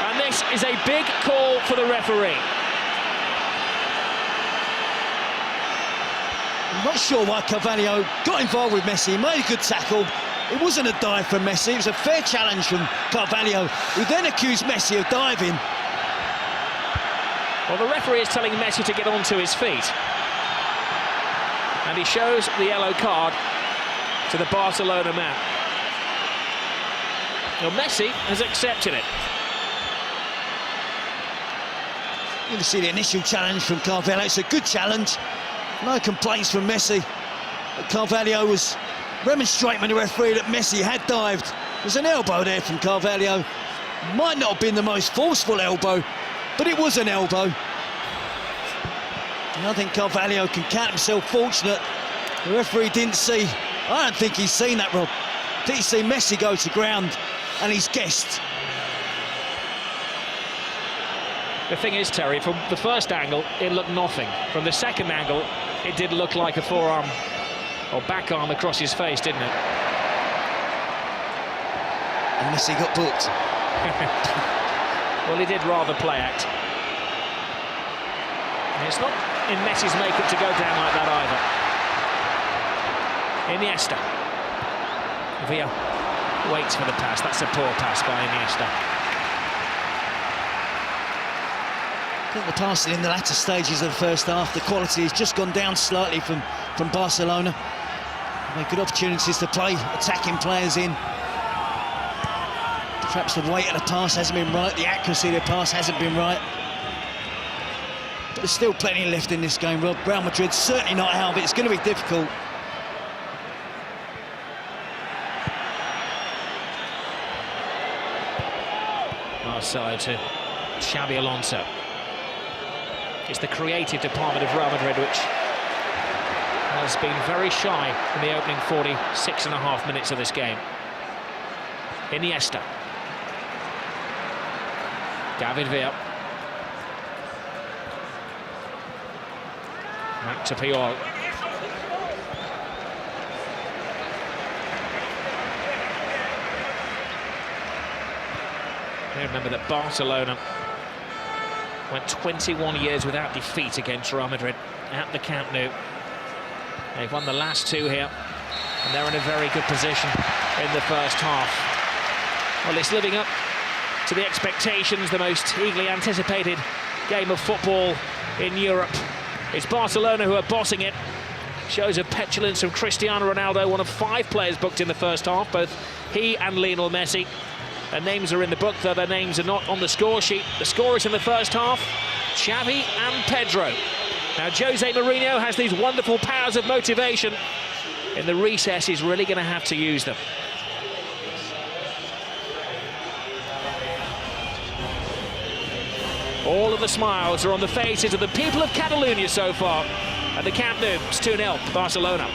and this is a big call for the referee. I'm not sure why Carvalho got involved with Messi. He made a good tackle. It wasn't a dive from Messi. It was a fair challenge from Carvalho, who then accused Messi of diving. Well, the referee is telling Messi to get onto his feet. And he shows the yellow card to the Barcelona man. Well, Messi has accepted it. You can see the initial challenge from Carvalho. It's a good challenge. No complaints from Messi. But Carvalho was remonstrating with the referee that Messi had dived. There's an elbow there from Carvalho. Might not have been the most forceful elbow, but it was an elbow. And I think Carvalho can count himself fortunate. The referee didn't see. I don't think he's seen that, Rob. Did he see Messi go to ground and he's guessed? The thing is, Terry, from the first angle, it looked nothing. From the second angle, it did look like a forearm or back arm across his face, didn't it? And Messi got booked. Well, he did rather play act. And it's not in Messi's makeup to go down like that either. Iniesta. Villa waits for the pass. That's a poor pass by Iniesta. I think the passing in the latter stages of the first half, the quality has just gone down slightly from Barcelona. They've good opportunities to play attacking players in. Perhaps the weight of the pass hasn't been right, the accuracy of the pass hasn't been right. But there's still plenty left in this game, Rob. Real Madrid certainly not out of it. It's going to be difficult. Marcelo to Xabi Alonso. It's the creative department of Real Madrid which has been very shy in the opening 46.5 minutes of this game. Iniesta. David Villa. Back to Puyol. Remember that Barcelona went 21 years without defeat against Real Madrid at the Camp Nou. They've won the last two here, and they're in a very good position in the first half. Well, it's living up to the expectations, the most eagerly anticipated game of football in Europe. It's Barcelona who are bossing it. Shows of petulance from Cristiano Ronaldo, one of 5 players booked in the first half, both he and Lionel Messi. Their names are in the book, though their names are not on the score sheet. The scorers in the first half, Xavi and Pedro. Now, Jose Mourinho has these wonderful powers of motivation. In the recess, he's really going to have to use them. All of the smiles are on the faces of the people of Catalonia so far. At the Camp Nou, it's 2-0, Barcelona.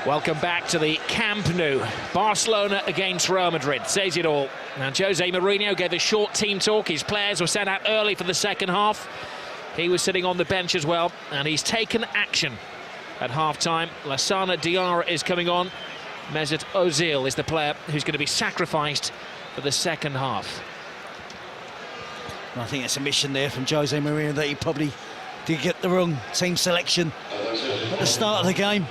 Welcome back to the Camp Nou. Barcelona against Real Madrid. Says it all. Now, Jose Mourinho gave a short team talk. His players were sent out early for the second half. He was sitting on the bench as well, and he's taken action at half-time. Lassana Diarra is coming on. Mesut Ozil is the player who's going to be sacrificed for the second half. I think it's a mission there from Jose Mourinho that he probably did get the wrong team selection at the start of the game.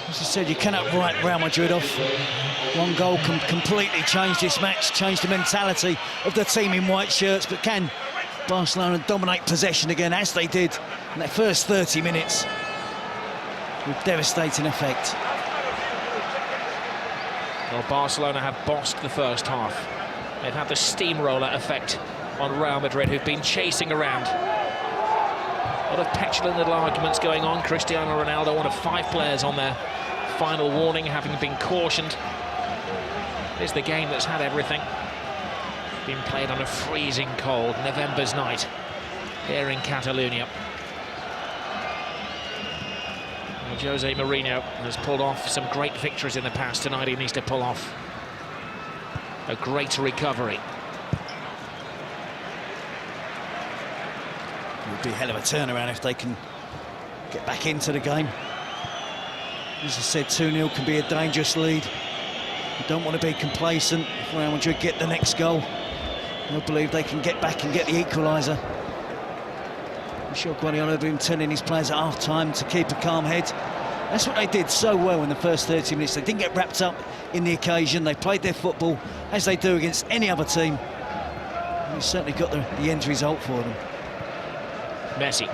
As I said, you cannot write Real Madrid off. One goal can completely change this match, change the mentality of the team in white shirts, but can Barcelona dominate possession again, as they did in that first 30 minutes, with devastating effect. Well, Barcelona have bossed the first half. They've had the steamroller effect on Real Madrid, who've been chasing around. A lot of petulant little arguments going on. Cristiano Ronaldo, one of 5 players on their final warning, having been cautioned. It's the game that's had everything. Been played on a freezing cold November's night here in Catalonia. Well, Jose Mourinho has pulled off some great victories in the past. Tonight he needs to pull off a great recovery. It would be a hell of a turnaround if they can get back into the game. As I said, 2-0 can be a dangerous lead. You don't want to be complacent. If Real Madrid get the next goal, they'll believe they can get back and get the equaliser. I'm sure Guardiola had been telling his players at half-time to keep a calm head. That's what they did so well in the first 30 minutes. They didn't get wrapped up in the occasion. They played their football as they do against any other team. And they certainly got the end result for them. Messi.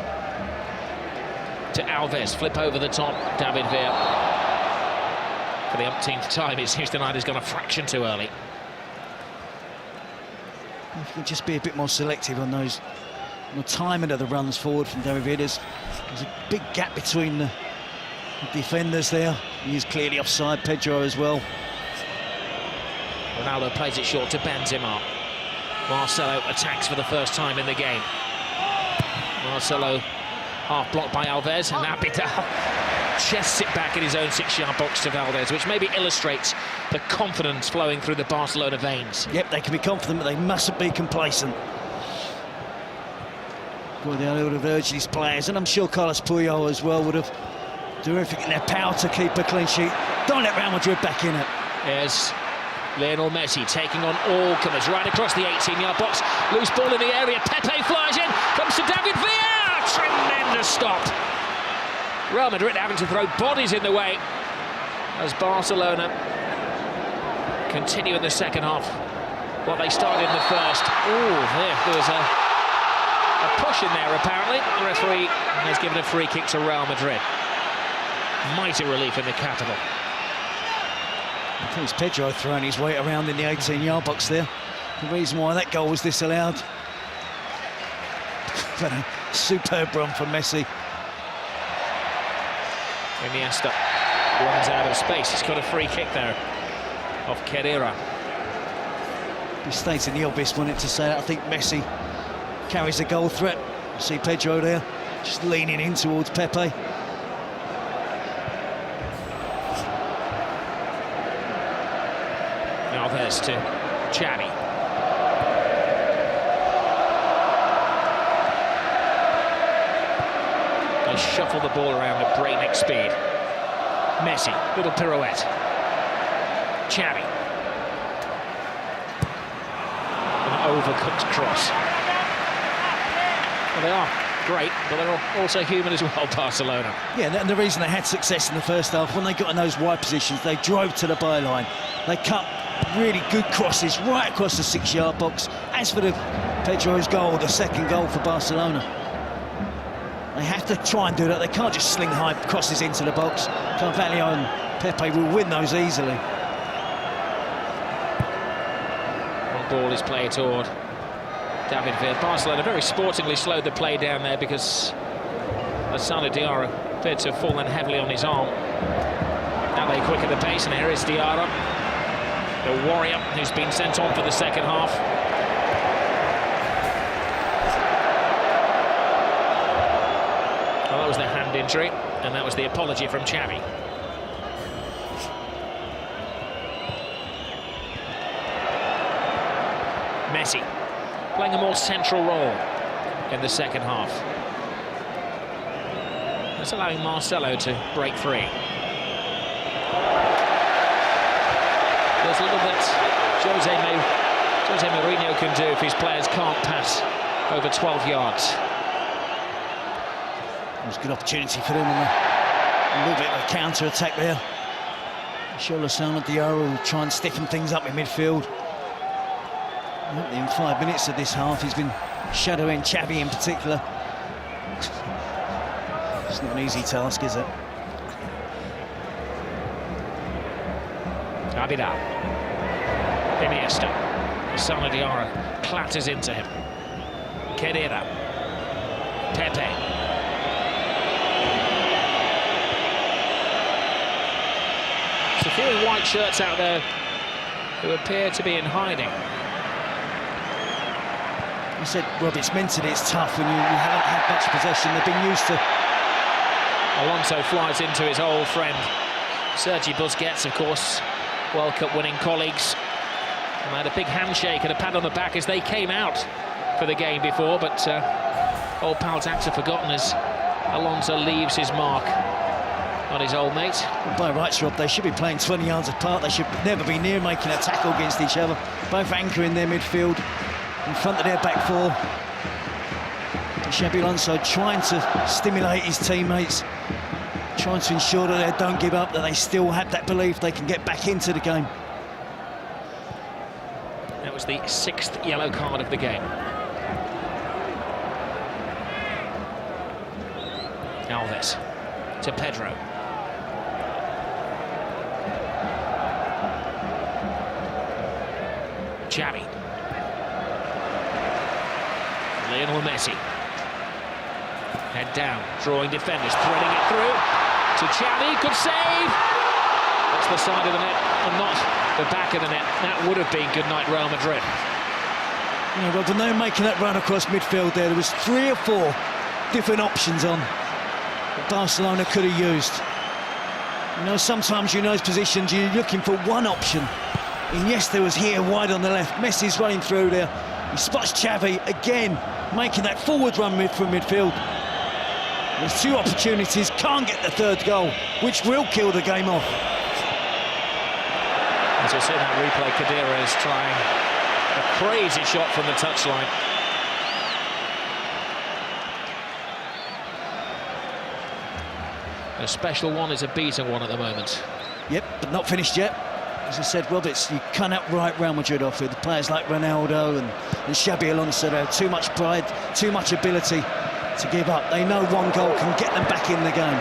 to Alves, flip over the top, David Villa. For the umpteenth time, it seems tonight has gone a fraction too early. If you can just be a bit more selective on those, on the timing of the runs forward from David Villa. There's a big gap between the defenders there. He is clearly offside, Pedro as well. Ronaldo plays it short to Benzema. Marcelo attacks for the first time in the game. Marcelo half blocked by Alves, and Abidal chests it back in his own 6-yard box to Valdez, which maybe illustrates the confidence flowing through the Barcelona veins. Yep, they can be confident, but they mustn't be complacent. Guardiola would have urged his players, and I'm sure Carlos Puyol as well would have done everything in their power to keep a clean sheet. Don't let Real Madrid back in it. Here's Lionel Messi taking on all comers right across the 18-yard box. Loose ball in the area. Pepe flies in. Comes to David Villa. Tremendous stop. Real Madrid having to throw bodies in the way as Barcelona continue in the second half what they started in the first. Oh, there was a push in there apparently. The referee has given a free kick to Real Madrid. Mighty relief in the capital. I think it's Pedro throwing his weight around in the 18-yard box there. The reason why that goal was disallowed. But a superb run from Messi. Iniesta runs out of space. He's got a free kick there off Kedira. He's stating the obvious, wanted to say that. I think Messi carries a goal threat. You see Pedro there, just leaning in towards Pepe. Alves to Xavi. They shuffle the ball around at breakneck speed. Messi, little pirouette. Xavi. An overcooked cross. Well, they are great, but they're also human as well, Barcelona. Yeah, and the reason they had success in the first half, when they got in those wide positions, they drove to the byline. They cut really good crosses right across the 6-yard box. As for the Pedro's goal, the second goal for Barcelona, they have to try and do that. They can't just sling high crosses into the box. Carvalho and Pepe will win those easily. One ball is played toward David Villa. Barcelona very sportingly slowed the play down there because Lassana Diarra appeared to have fallen heavily on his arm. Now they quicken the pace, and here is Diarra, the warrior who's been sent on for the second half. Well, that was the hand injury, and that was the apology from Xavi. Messi playing a more central role in the second half. That's allowing Marcelo to break free. There's little that Jose Mourinho can do if his players can't pass over 12 yards. It was a good opportunity for them, and a little bit of a counter-attack there. Sure, Lassana Diarra will try and stiffen things up in midfield. In 5 minutes of this half, he's been shadowing Xavi in particular. It's not an easy task, is it? Abidal. Iniesta. Lassana Diarra clatters into him. Kedira. Pepe. There's a few in white shirts out there who appear to be in hiding. I said, Rob, it's mentally it's tough when you haven't had much possession. They've been used to. Alonso flies into his old friend Sergi Busquets, of course, World Cup winning colleagues. And had a big handshake and a pat on the back as they came out for the game before, but old pal's acts are forgotten as Alonso leaves his mark on his old mate. Well, by rights, Rob, they should be playing 20 yards apart. They should never be near making a tackle against each other. Both anchoring their midfield in front of their back four. Xabi Alonso trying to stimulate his teammates, trying to ensure that they don't give up, that they still have that belief they can get back into the game. That was the 6th yellow card of the game. Alves to Pedro. Xavi. Lionel Messi. Head down, drawing defenders, threading it through to Xavi. Good save. That's the side of the net and not the back of the net. That would have been good night, Real Madrid. Yeah, well, when they were making that run across midfield there was 3 or 4 different options on that Barcelona could have used. You know, sometimes in those positions you're looking for one option. And yes, there was here wide on the left. Messi's running through there. He spots Xavi again, making that forward run from midfield. There's 2 opportunities, can't get the 3rd goal, which will kill the game off. As I said in that replay, Khedira is trying a crazy shot from the touchline. A special one is a beaten one at the moment. Yep, but not finished yet. As I said, Roberts, you cannot write Real Madrid off with players like Ronaldo and Xabi Alonso. They have too much pride, too much ability to give up. They know one goal can get them back in the game.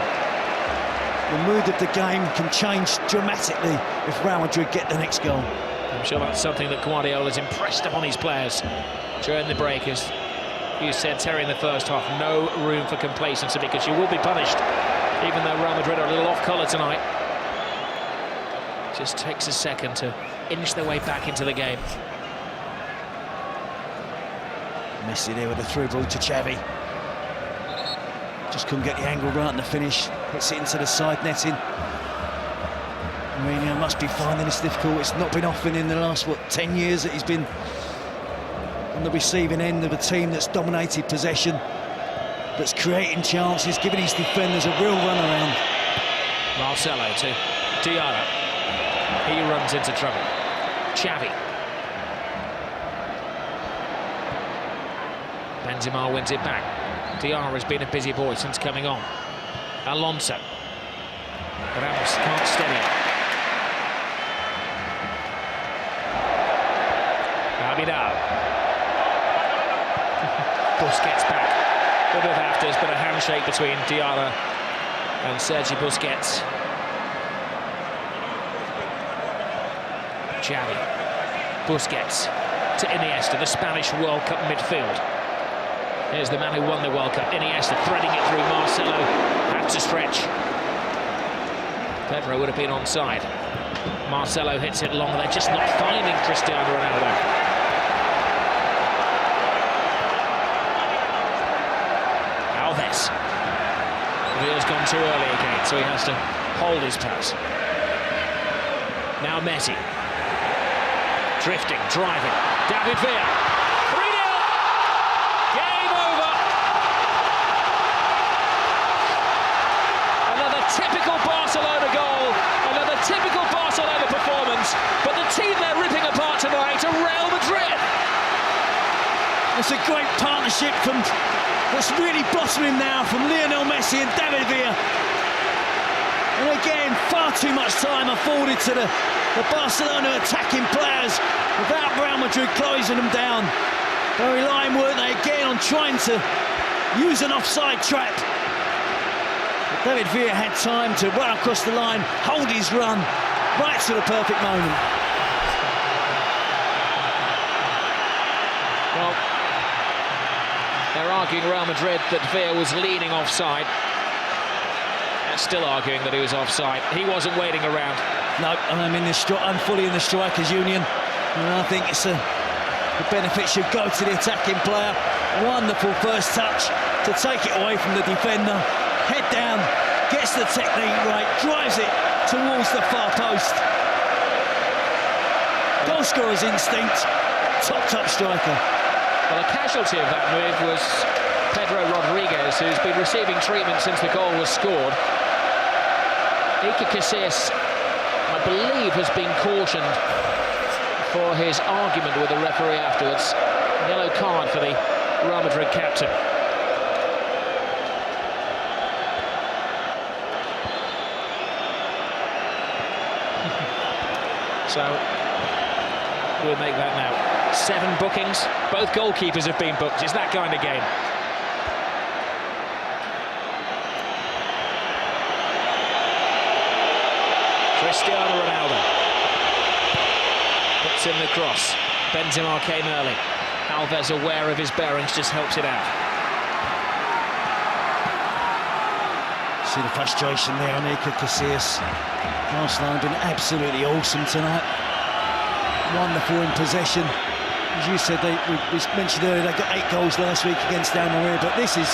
The mood of the game can change dramatically if Real Madrid get the next goal. I'm sure that's something that Guardiola's impressed upon his players during the break. As you said, Terry, in the first half, no room for complacency because you will be punished, even though Real Madrid are a little off colour tonight. Just takes a second to inch their way back into the game. Messi there with a through ball to Xavi. Just couldn't get the angle right in the finish. Hits it into the side netting. Mourinho must be finding this difficult. It's not been often in the last, 10 years that he's been on the receiving end of a team that's dominated possession, that's creating chances, giving his defenders a real run around. Marcelo to Diarra. He runs into trouble. Xavi. Benzema wins it back. Diarra has been a busy boy since coming on. Alonso. Ramos can't steady it. Abidal. Busquets back. A bit of afters, but a handshake between Diarra and Sergi Busquets. Xavi. Busquets to Iniesta, the Spanish World Cup midfield. Here's the man who won the World Cup, Iniesta, threading it through. Marcelo had to stretch. Pedro would have been onside. Marcelo hits it long. They're just not finding Cristiano Ronaldo. Alves. Villa's gone too early again, so he has to hold his pass. Now Messi. Drifting, driving. David Villa. 3-0. Game over. Another typical Barcelona goal. Another typical Barcelona performance. But the team they're ripping apart tonight are Real Madrid. It's a great partnership that's really blossoming now from Lionel Messi and David Villa. And again, far too much time afforded to the Barcelona attacking players without Real Madrid closing them down. They're relying, weren't they, again on trying to use an offside trap. But David Villa had time to run across the line, hold his run, right to the perfect moment. Well, they're arguing Real Madrid that Villa was leaning offside. They're still arguing that he was offside. He wasn't waiting around. No, I'm fully in the strikers' union, and I think the benefit should go to the attacking player. Wonderful first touch to take it away from the defender. Head down, gets the technique right, drives it towards the far post. Goal scorer's instinct, top striker. Well, a casualty of that move was Pedro Rodriguez, who's been receiving treatment since the goal was scored. Iker Casillas, I believe, has been cautioned for his argument with the referee afterwards. Yellow card for the Real Madrid captain. So we'll make that now. 7 bookings. Both goalkeepers have been booked. It's that kind of game. Cristiano Ronaldo puts in the cross. Benzema came early. Alves, aware of his bearings, just helps it out. See the frustration there on Iker Casillas. Barcelona have been absolutely awesome tonight. Wonderful in possession. As you said, we mentioned earlier, they got 8 goals last week against Madrid, but this is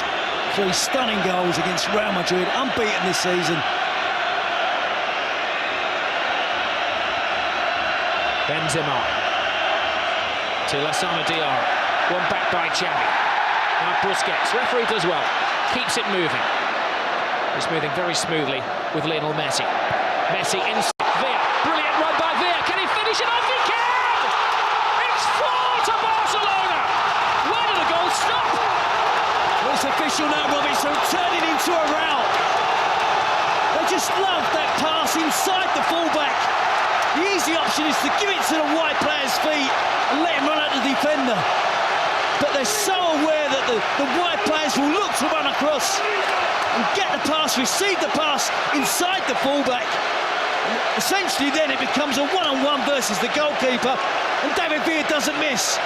3 stunning goals against Real Madrid, unbeaten this season. Benzema to Lassana Diarra. One back by Xavi. Now Busquets. Referee does well. Keeps it moving. It's moving very smoothly with Lionel Messi. Messi inside. Villa. Brilliant run by Villa. Can he finish it off? He can! It's 4 to Barcelona! Where did the goal stop? Well, it's official now, Robbie, so turning into a rout. They just love that pass inside the fullback. The easy option is to give it to the white player's feet and let him run at the defender. But they're so aware that the white players will look to run across and get the pass, receive the pass inside the fullback. And essentially then it becomes a one-on-one versus the goalkeeper, and David Villa doesn't miss.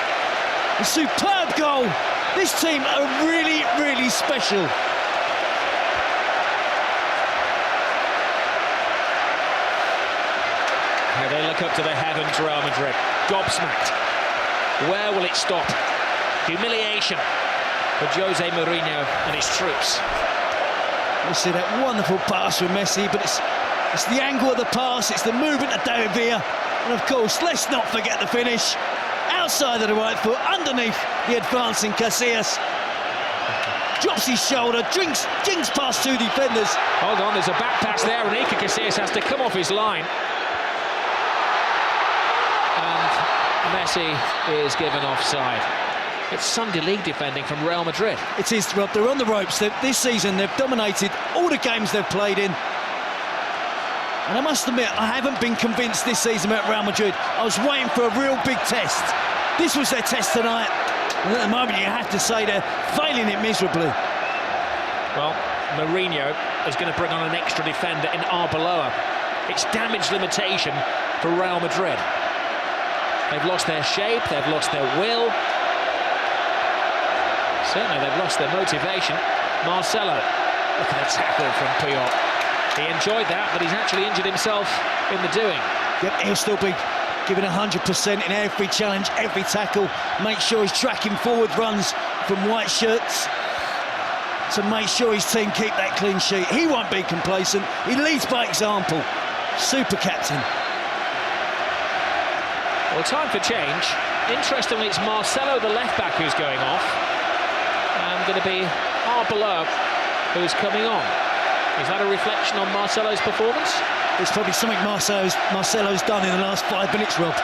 A superb goal. This team are really, really special. They look up to the heavens, Real Madrid. Gobsmacked. Where will it stop? Humiliation for Jose Mourinho and his troops. You see that wonderful pass from Messi, but it's the angle of the pass, it's the movement of David Villa, and of course, let's not forget the finish. Outside of the right foot, underneath the advancing Casillas. Drops his shoulder, jinks past 2 defenders. Hold on, there's a back pass there, and Iker Casillas has to come off his line. And Messi is given offside. It's Sunday League defending from Real Madrid. It is, Rob. They're on the ropes. This season, they've dominated all the games they've played in. And I must admit, I haven't been convinced this season about Real Madrid. I was waiting for a real big test. This was their test tonight. And at the moment, you have to say they're failing it miserably. Well, Mourinho is going to bring on an extra defender in Arbeloa. It's damage limitation for Real Madrid. They've lost their shape, they've lost their will. Certainly they've lost their motivation. Marcelo, look at the tackle from Puyol. He enjoyed that, but he's actually injured himself in the doing. Yep, he'll still be giving 100% in every challenge, every tackle. Make sure he's tracking forward runs from white shirts to make sure his team keep that clean sheet. He won't be complacent. He leads by example. Super captain. Well, time for change. Interestingly, it's Marcelo, the left-back, who's going off. And going to be Arbeloa who's coming on. Is that a reflection on Marcelo's performance? It's probably something Marcelo's done in the last 5 minutes, Rob.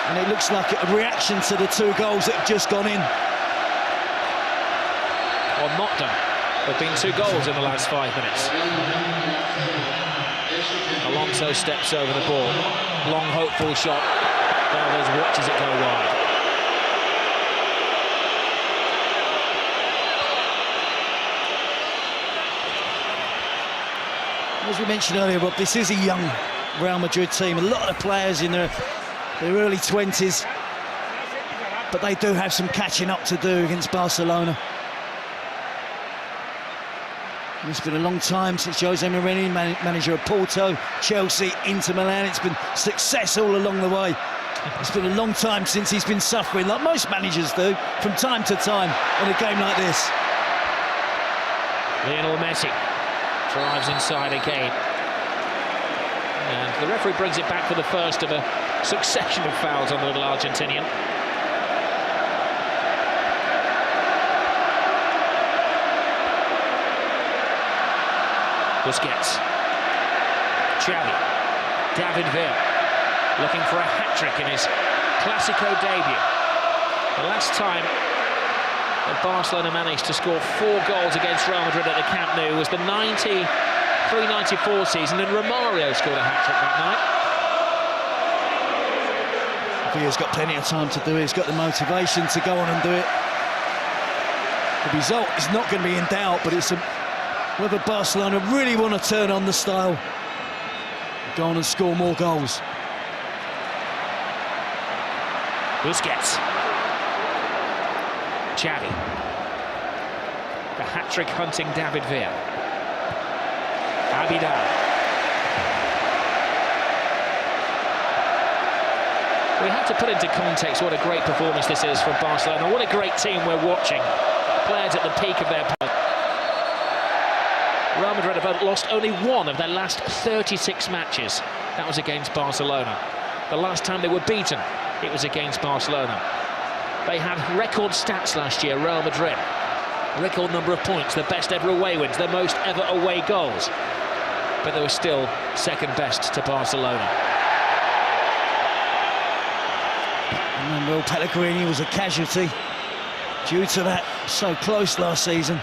And it looks like a reaction to the 2 goals that have just gone in. Or not done. There have been 2 goals in the last 5 minutes. Alonso steps over the ball. Long, hopeful shot. Alves watches it go wide. As we mentioned earlier, Rob, this is a young Real Madrid team. A lot of the players in their early 20s. But they do have some catching up to do against Barcelona. It's been a long time since Jose Mourinho, manager of Porto, Chelsea, Inter Milan. It's been success all along the way. It's been a long time since he's been suffering, like most managers do, from time to time in a game like this. Lionel Messi drives inside again. And the referee brings it back for the first of a succession of fouls on the little Argentinian. Busquets. Xavi. David Villa. Looking for a hat-trick in his Clásico debut. The last time that Barcelona managed to score 4 goals against Real Madrid at the Camp Nou was the 93-94 season, and Romario scored a hat-trick that night. Villa's got plenty of time to do it. He's got the motivation to go on and do it. The result is not going to be in doubt, but it's whether Barcelona really want to turn on the style. go on and score more goals. Busquets. Xavi. The hat-trick hunting David Villa. Abidal. We have to put into context what a great performance this is from Barcelona. What a great team we're watching. Players at the peak of their power. Real Madrid have lost only one of their last 36 matches. That was against Barcelona. The last time they were beaten, it was against Barcelona. They had record stats last year, Real Madrid. Record number of points, the best ever away wins, the most ever away goals. But they were still second best to Barcelona. Remember, Pellegrini was a casualty due to that. So close last season.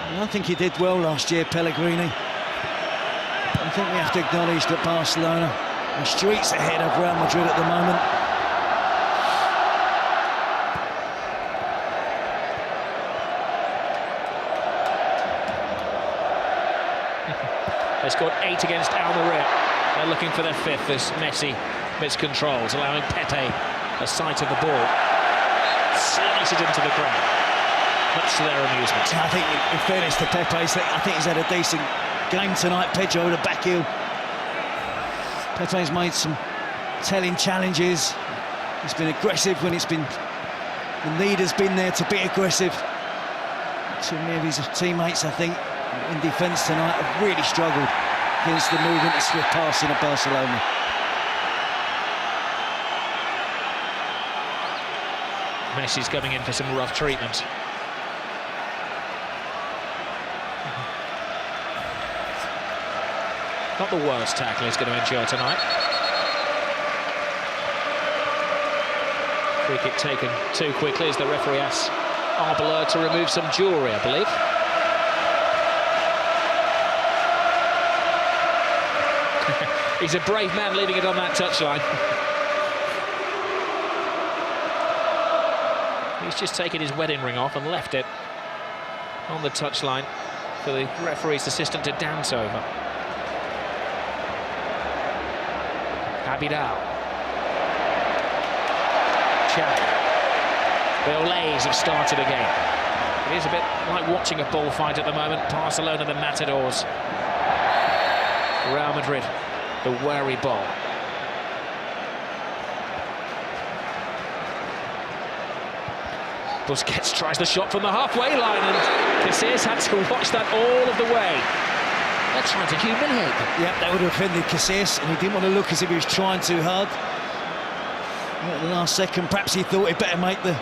And I think he did well last year, Pellegrini. I think we have to acknowledge that Barcelona are streets ahead of Real Madrid at the moment. They scored 8 against Almeria. They're looking for their 5th as Messi miscontrols, allowing Pepe a sight of the ball. Slice it into the ground, much to their amusement. I think, in fairness to Pepe, I think he's had a decent game tonight. Pedro, the back heel. Pepe's made some telling challenges. He's been aggressive when the need has been there to be aggressive. Too many of his teammates, I think, in defence tonight have really struggled against the movement and swift passing of Barcelona. Messi's coming in for some rough treatment. Not the worst tackle he's going to endure tonight. Free kick taken too quickly as the referee asks Arbeloa to remove some jewellery, I believe. He's a brave man leaving it on that touchline. He's just taken his wedding ring off and left it on the touchline for the referee's assistant to dance over. Abidal. Xavi. The Olays have started again. It is a bit like watching a bullfight at the moment. Barcelona, the Matadors. Real Madrid, the wary bull. Busquets tries the shot from the halfway line, and Casillas had to watch that all of the way. They're trying to humiliate him. Yep, that would have offended Casillas, and he didn't want to look as if he was trying too hard. At the last second, perhaps he thought he'd better make a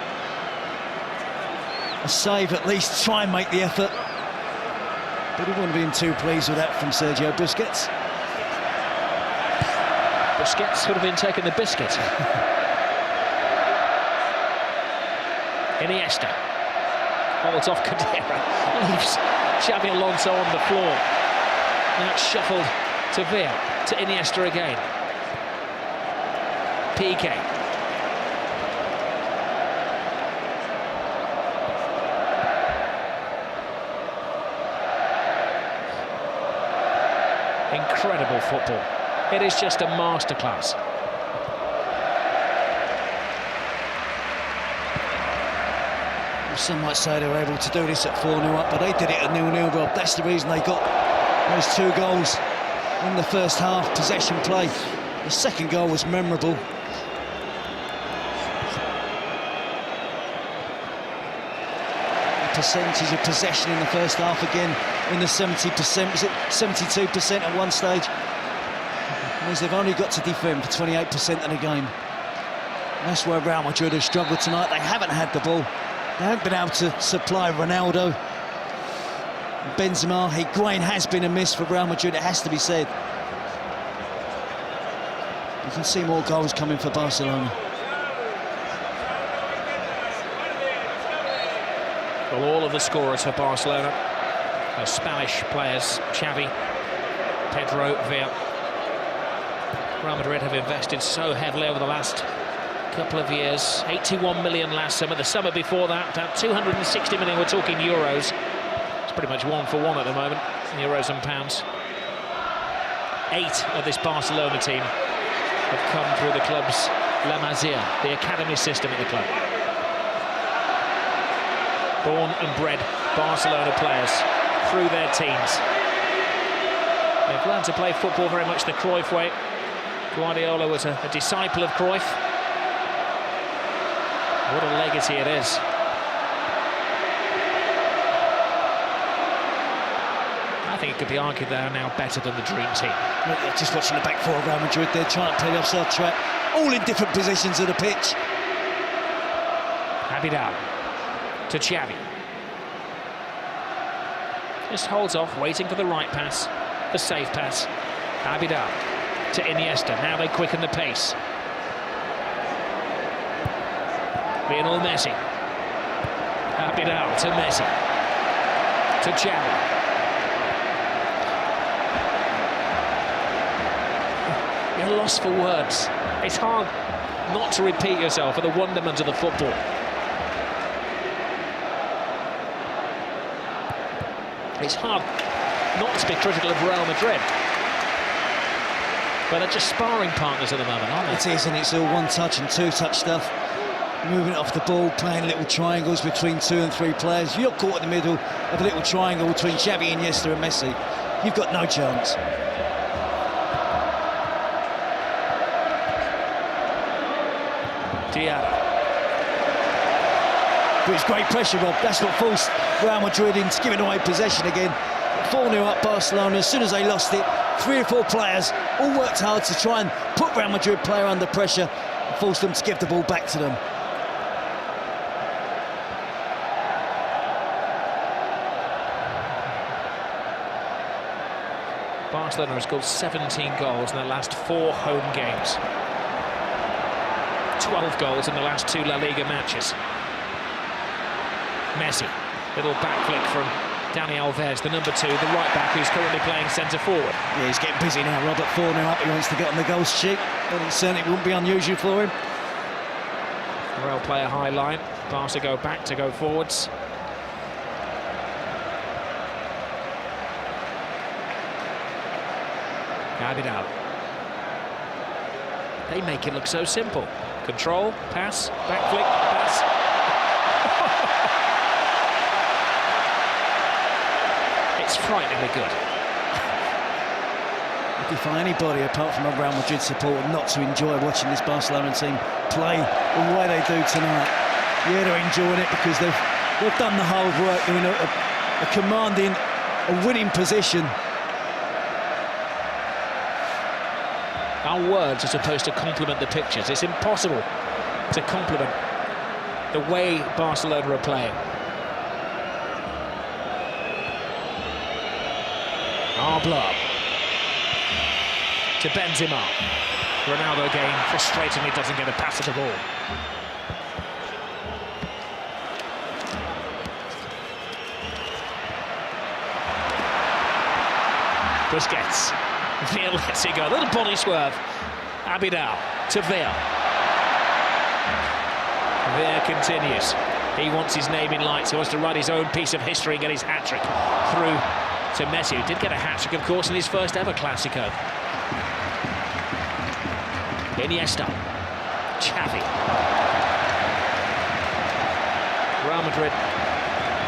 save, at least try and make the effort. But he wouldn't have been too pleased with that from Sergio Busquets. Busquets would have been taking the biscuit. Iniesta holds off Cadera, leaves Xabi Alonso on the floor. Now it's shuffled to Villa, to Iniesta again. Piqué. Incredible football. It is just a masterclass. Some might say they were able to do this at 4-0 up, but they did it at 0-0, Rob. That's the reason they got those 2 goals in the first half, possession play. The second goal was memorable. The percentage of possession in the first half again in the 70%, was it 72% at one stage? It means they've only got to defend for 28% of the game. And that's where Real Madrid have struggled tonight. They haven't had the ball. They haven't been able to supply Ronaldo. Benzema, Higuain has been a miss for Real Madrid, it has to be said. You can see more goals coming for Barcelona. Well, all of the scorers for Barcelona are Spanish players: Xavi, Pedro, Villa. Real Madrid have invested so heavily over the last couple of years. 81 million last summer. The summer before that, about 260 million. We're talking euros. It's pretty much 1 for 1 at the moment, euros and pounds. 8 of this Barcelona team have come through the club's La Masia, the academy system at the club. Born and bred Barcelona players through their teens. They've learned to play football very much the Cruyff way. Guardiola was a disciple of Cruyff. What a legacy it is. I think it could be argued they are now better than the dream team. Just watching the back four of Real Madrid, they're trying to play the offside trap, all in different positions of the pitch. Abidal to Xavi. Just holds off, waiting for the right pass, the safe pass. Abidal to Iniesta. Now they quicken the pace. Lionel Messi. Abidal to Messi. To Xavi. You're lost for words. It's hard not to repeat yourself at the wonderment of the football. It's hard not to be critical of Real Madrid. But they're just sparring partners at the moment, aren't they? It is, and it's all one-touch and two-touch stuff. Moving it off the ball, playing little triangles between 2 and 3 players. You're caught in the middle of a little triangle between Xavi, Iniesta and Messi. You've got no chance. Diarra. But it's great pressure, Rob. That's what forced Real Madrid into giving away possession again. 4-0 up Barcelona. As soon as they lost it, 3 or 4 players all worked hard to try and put Real Madrid player under pressure and force them to give the ball back to them. Barcelona has scored 17 goals in their last 4 home games. 12 goals in the last 2 La Liga matches. Messi, little back flick from Dani Alves, the number 2, the right back who's currently playing centre forward. Yeah, he's getting busy now, Robert. 4-0 up, he wants to get on the goal sheet, but it certainly wouldn't be unusual for him. Real play a high line, Barca go back to go forwards. Abidal. They make it look so simple. Control, pass, back flick, pass. It's frighteningly good. I defy anybody apart from a Real Madrid supporter not to enjoy watching this Barcelona team play the way they do tonight. Yeah, they're enjoying it because they've done the hard work. They're in a commanding, a winning position. Our words are supposed to complement the pictures. It's impossible to complement the way Barcelona are playing. Arbla to Benzema. Ronaldo again frustratingly doesn't get a pass at the ball. Busquets. Villa lets it go. A little body swerve. Abidal to Villa. Villa continues. He wants his name in lights. He wants to write his own piece of history and get his hat-trick through to Messi, who did get a hat-trick, of course, in his first ever Clásico. Iniesta. Xavi. Real Madrid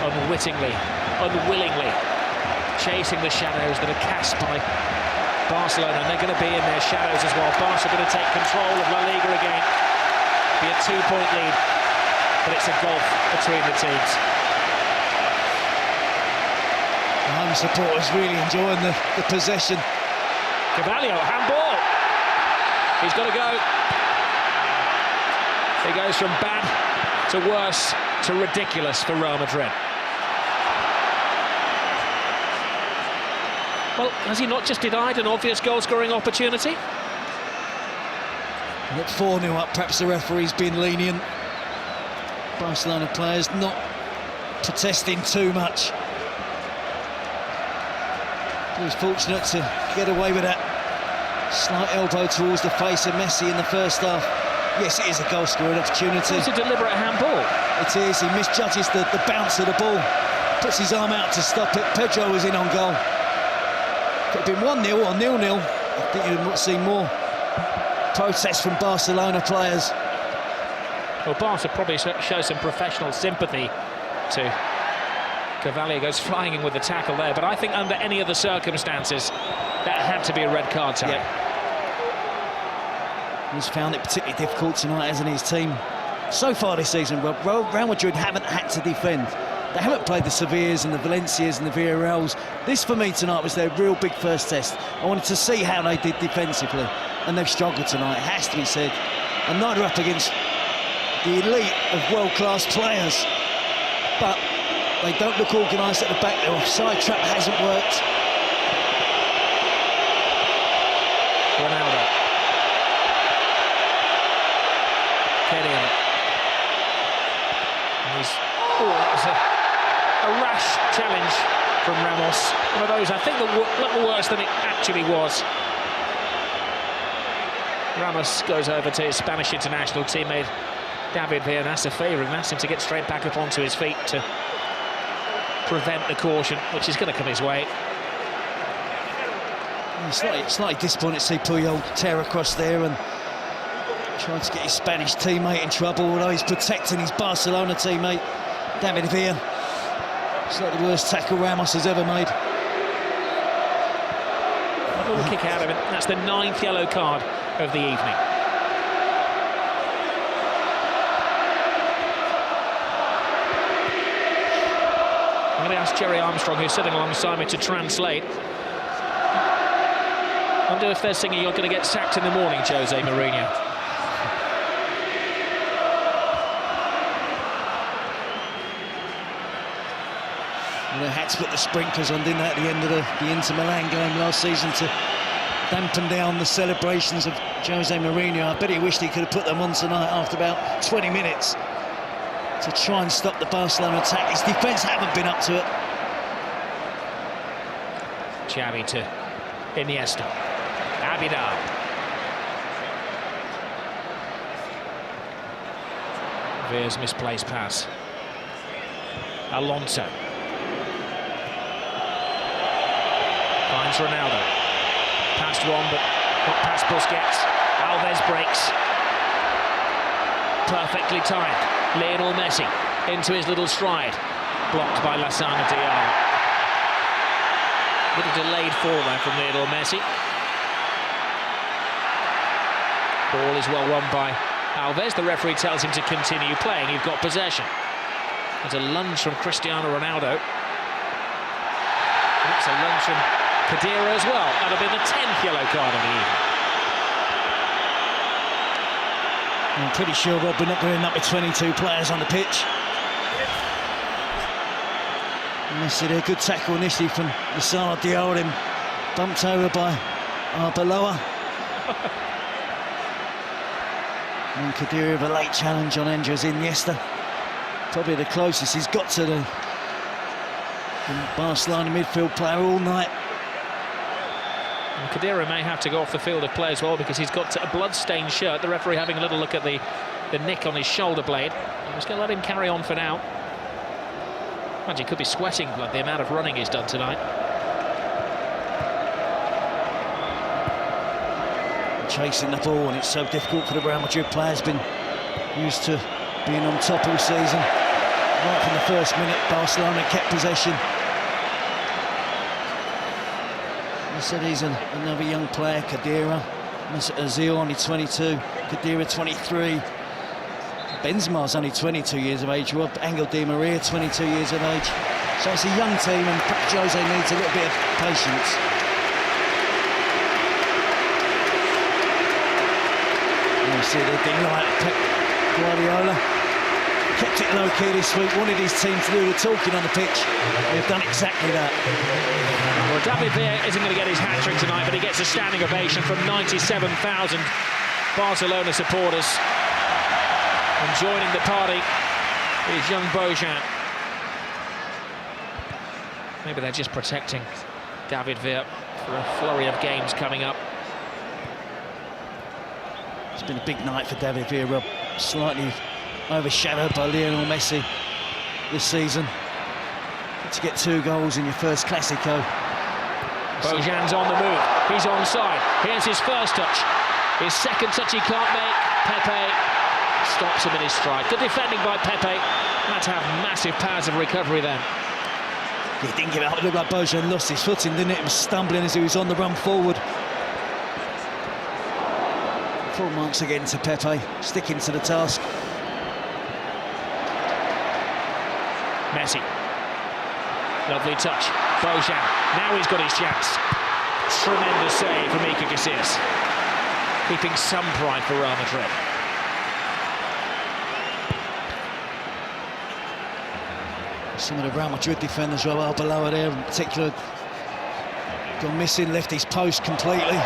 unwittingly, unwillingly chasing the shadows that are cast by Barcelona, and they're going to be in their shadows as well. Barca are going to take control of La Liga again. Be a 2-point lead, but it's a gulf between the teams. The home supporters really enjoying the possession. Carvalho, handball. He's got to go. He goes from bad to worse to ridiculous for Real Madrid. Well, has he not just denied an obvious goal-scoring opportunity? At 4-0 up, perhaps the referee's been lenient. Barcelona players not protesting too much. He was fortunate to get away with that slight elbow towards the face of Messi in the first half. Yes, it is a goal-scoring opportunity. It's a deliberate handball. It is. He misjudges the bounce of the ball. Puts his arm out to stop it. Pedro was in on goal. Could have been 1-0 or 0-0. I think you'll see more protests from Barcelona players. Well, Barca probably show some professional sympathy to Cavalier. Goes flying in with the tackle there, but I think under any other circumstances that had to be a red card tonight. Yeah. He's found it particularly difficult tonight, hasn't he, his team? So far this season, well, Real Madrid haven't had to defend. They haven't played the Sevillas and the Valencias and the Villarreals. This, for me, tonight was their real big first test. I wanted to see how they did defensively, and they've struggled tonight, it has to be said. And neither up against the elite of world-class players. But they don't look organised at the back. Their offside trap hasn't worked. Ronaldo. Kenny. That was a rash challenge from Ramos. One of those, I think, that looked worse than it actually was. Ramos goes over to his Spanish international teammate David Villa and asks a favour and asks him to get straight back up onto his feet to prevent the caution, which is going to come his way. Slightly disappointed to see Puyol tear across there and trying to get his Spanish teammate in trouble, although he's protecting his Barcelona teammate, David Villa. It's like the worst tackle Ramos has ever made. A little kick out of it. That's the 9th yellow card of the evening. I'm going to ask Jerry Armstrong, who's sitting alongside me, to translate. I wonder if they're singing "You're going to get sacked in the morning," Jose Mourinho. Well, they had to put the sprinklers on, didn't they, at the end of the Inter Milan game last season to dampen down the celebrations of Jose Mourinho. I bet he wished he could have put them on tonight after about 20 minutes to try and stop the Barcelona attack. His defence haven't been up to it. Xavi to Iniesta. Abidal. Villa's misplaced pass. Alonso. Finds Ronaldo. Past one, but not past Busquets. Alves breaks. Perfectly timed. Lionel Messi into his little stride. Blocked by Lassana Diarra. Little delayed fall there from Lionel Messi. Ball is well won by Alves. The referee tells him to continue playing. You've got possession. There's a lunge from Cristiano Ronaldo. That's a lunge from Khedira as well. That'll be the 10th yellow card of the evening. I'm pretty sure, Rob, we're not going to end up with 22 players on the pitch. Messi there, good tackle initially from Lassana Diarra, him bumped over by Arbeloa. And Khedira with a late challenge on Andres Iniesta. Probably the closest he's got to the Barcelona midfield player all night. And Khedira may have to go off the field of play as well because he's got a blood-stained shirt. The referee having a little look at the nick on his shoulder blade. I'm just going to let him carry on for now. Imagine he could be sweating blood, the amount of running he's done tonight. Chasing the ball, and it's so difficult for the Real Madrid players. Been used to being on top all season. Right from the first minute, Barcelona kept possession. I said he's another young player, Khedira. Mesut Ozil, only 22. Khedira, 23. Benzema's only 22 years of age. Rob Angel Di Maria, 22 years of age. So it's a young team, and Jose needs a little bit of patience. You see the digno out of Pep Guardiola. Kept it low-key this week, wanted his team to do the talking on the pitch. They've done exactly that. Well, David Villa isn't going to get his hat-trick tonight, but he gets a standing ovation from 97,000 Barcelona supporters. And joining the party is young Bojan. Maybe they're just protecting David Villa for a flurry of games coming up. It's been a big night for David Villa, slightly overshadowed by Lionel Messi this season. To get 2 goals in your first Clasico Bojan's on the move. He's onside. Here's his first touch. His second touch he can't make. Pepe stops him in his stride. Good defending by Pepe. Had to have massive powers of recovery then. He didn't give it up. It looked like Bojan lost his footing, didn't it? He was stumbling as he was on the run forward. Full marks again to Pepe, sticking to the task. Messi. Lovely touch. Bojan. Now he's got his chance. Tremendous save from Iker Casillas. Keeping some pride for Real Madrid. Some of the Real Madrid defenders right below there, in particular, gone missing, left his post completely.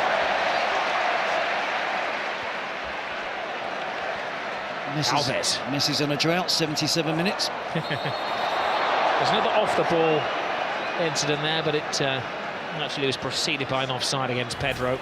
Messi's on a drought, 77 minutes. There's another off-the-ball incident there, but it actually was preceded by an offside against Pedro.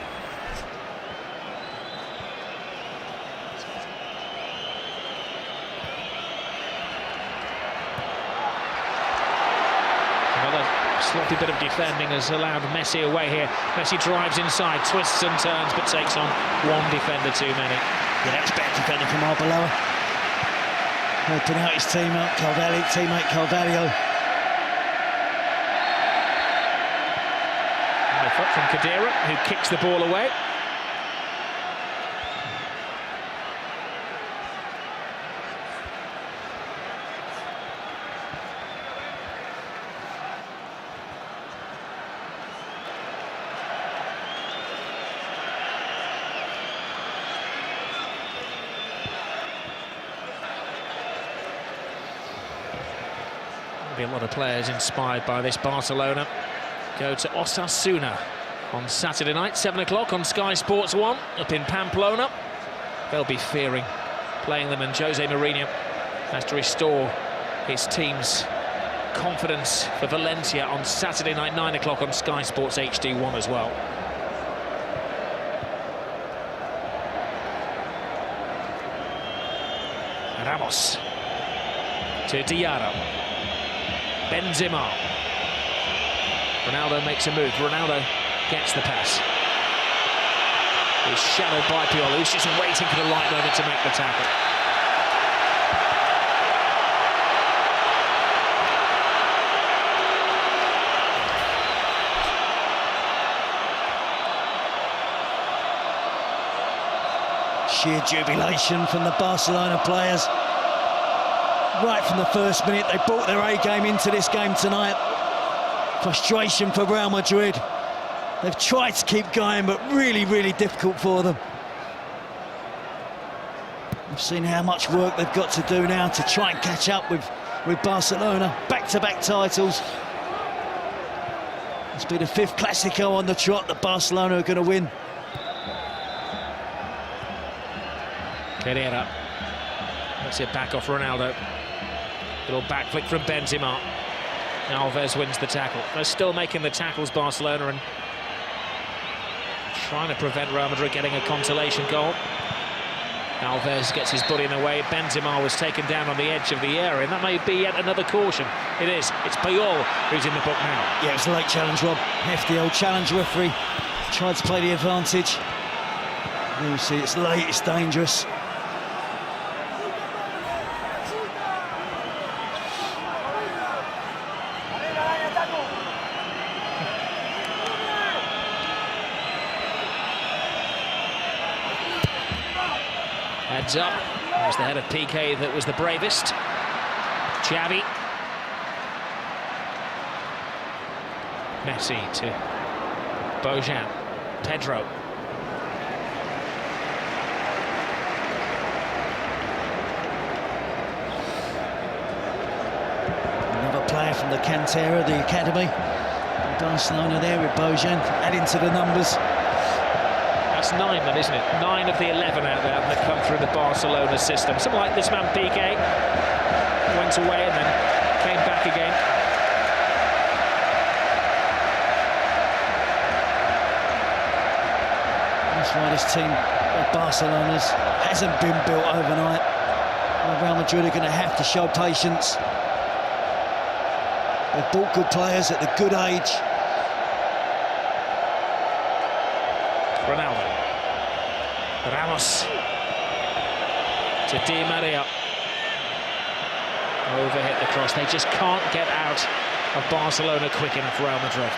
Another sloppy bit of defending has allowed Messi away here. Messi drives inside, twists and turns, but takes on one defender too many. Yeah, that was bad defending from Arbeloa. Helping out his teammate Carvalho. High foot from Kadira, who kicks the ball away. A lot of players inspired by this Barcelona go to Osasuna on Saturday night, 7 o'clock on Sky Sports 1 up in Pamplona. They'll be fearing playing them, and Jose Mourinho has to restore his team's confidence for Valencia on Saturday night, 9 o'clock on Sky Sports HD1 as well. Ramos to Diarra. Benzema. Ronaldo makes a move. Ronaldo gets the pass. He's shadowed by Pioli, who's just waiting for the right moment to make the tackle. Sheer jubilation from the Barcelona players. Right from the first minute, they brought their A-game into this game tonight. Frustration for Real Madrid. They've tried to keep going, but really, really difficult for them. We've seen how much work they've got to do now to try and catch up with Barcelona. Back-to-back titles. It's been the 5th Clásico on the trot that Barcelona are going to win. Herrera. That's it, back off Ronaldo. Little back flick from Benzema. Alves wins the tackle. They're still making the tackles, Barcelona, and trying to prevent Real Madrid getting a consolation goal. Alves gets his body in the way. Benzema was taken down on the edge of the area, and that may be yet another caution. It is. It's Puyol who's in the book now. Yeah, it's a late challenge, Rob. Hefty old challenge referee. Tried to play the advantage. You'll see it's late, it's dangerous. Heads up. It was the head of PK that was the bravest. Xavi. Messi to Bojan. Pedro. Another player from the Cantera, the academy. Barcelona there with Bojan, adding to the numbers. That's 9 then, isn't it? 9 of the 11 out there that come through the Barcelona system. Something like this man PK went away and then came back again. That's why this team of Barcelona's hasn't been built overnight. Real Madrid are going to have to show patience. They've bought good players at a good age. cross to Di Maria. Overhit the cross. They just can't get out of Barcelona quick enough, Real Madrid.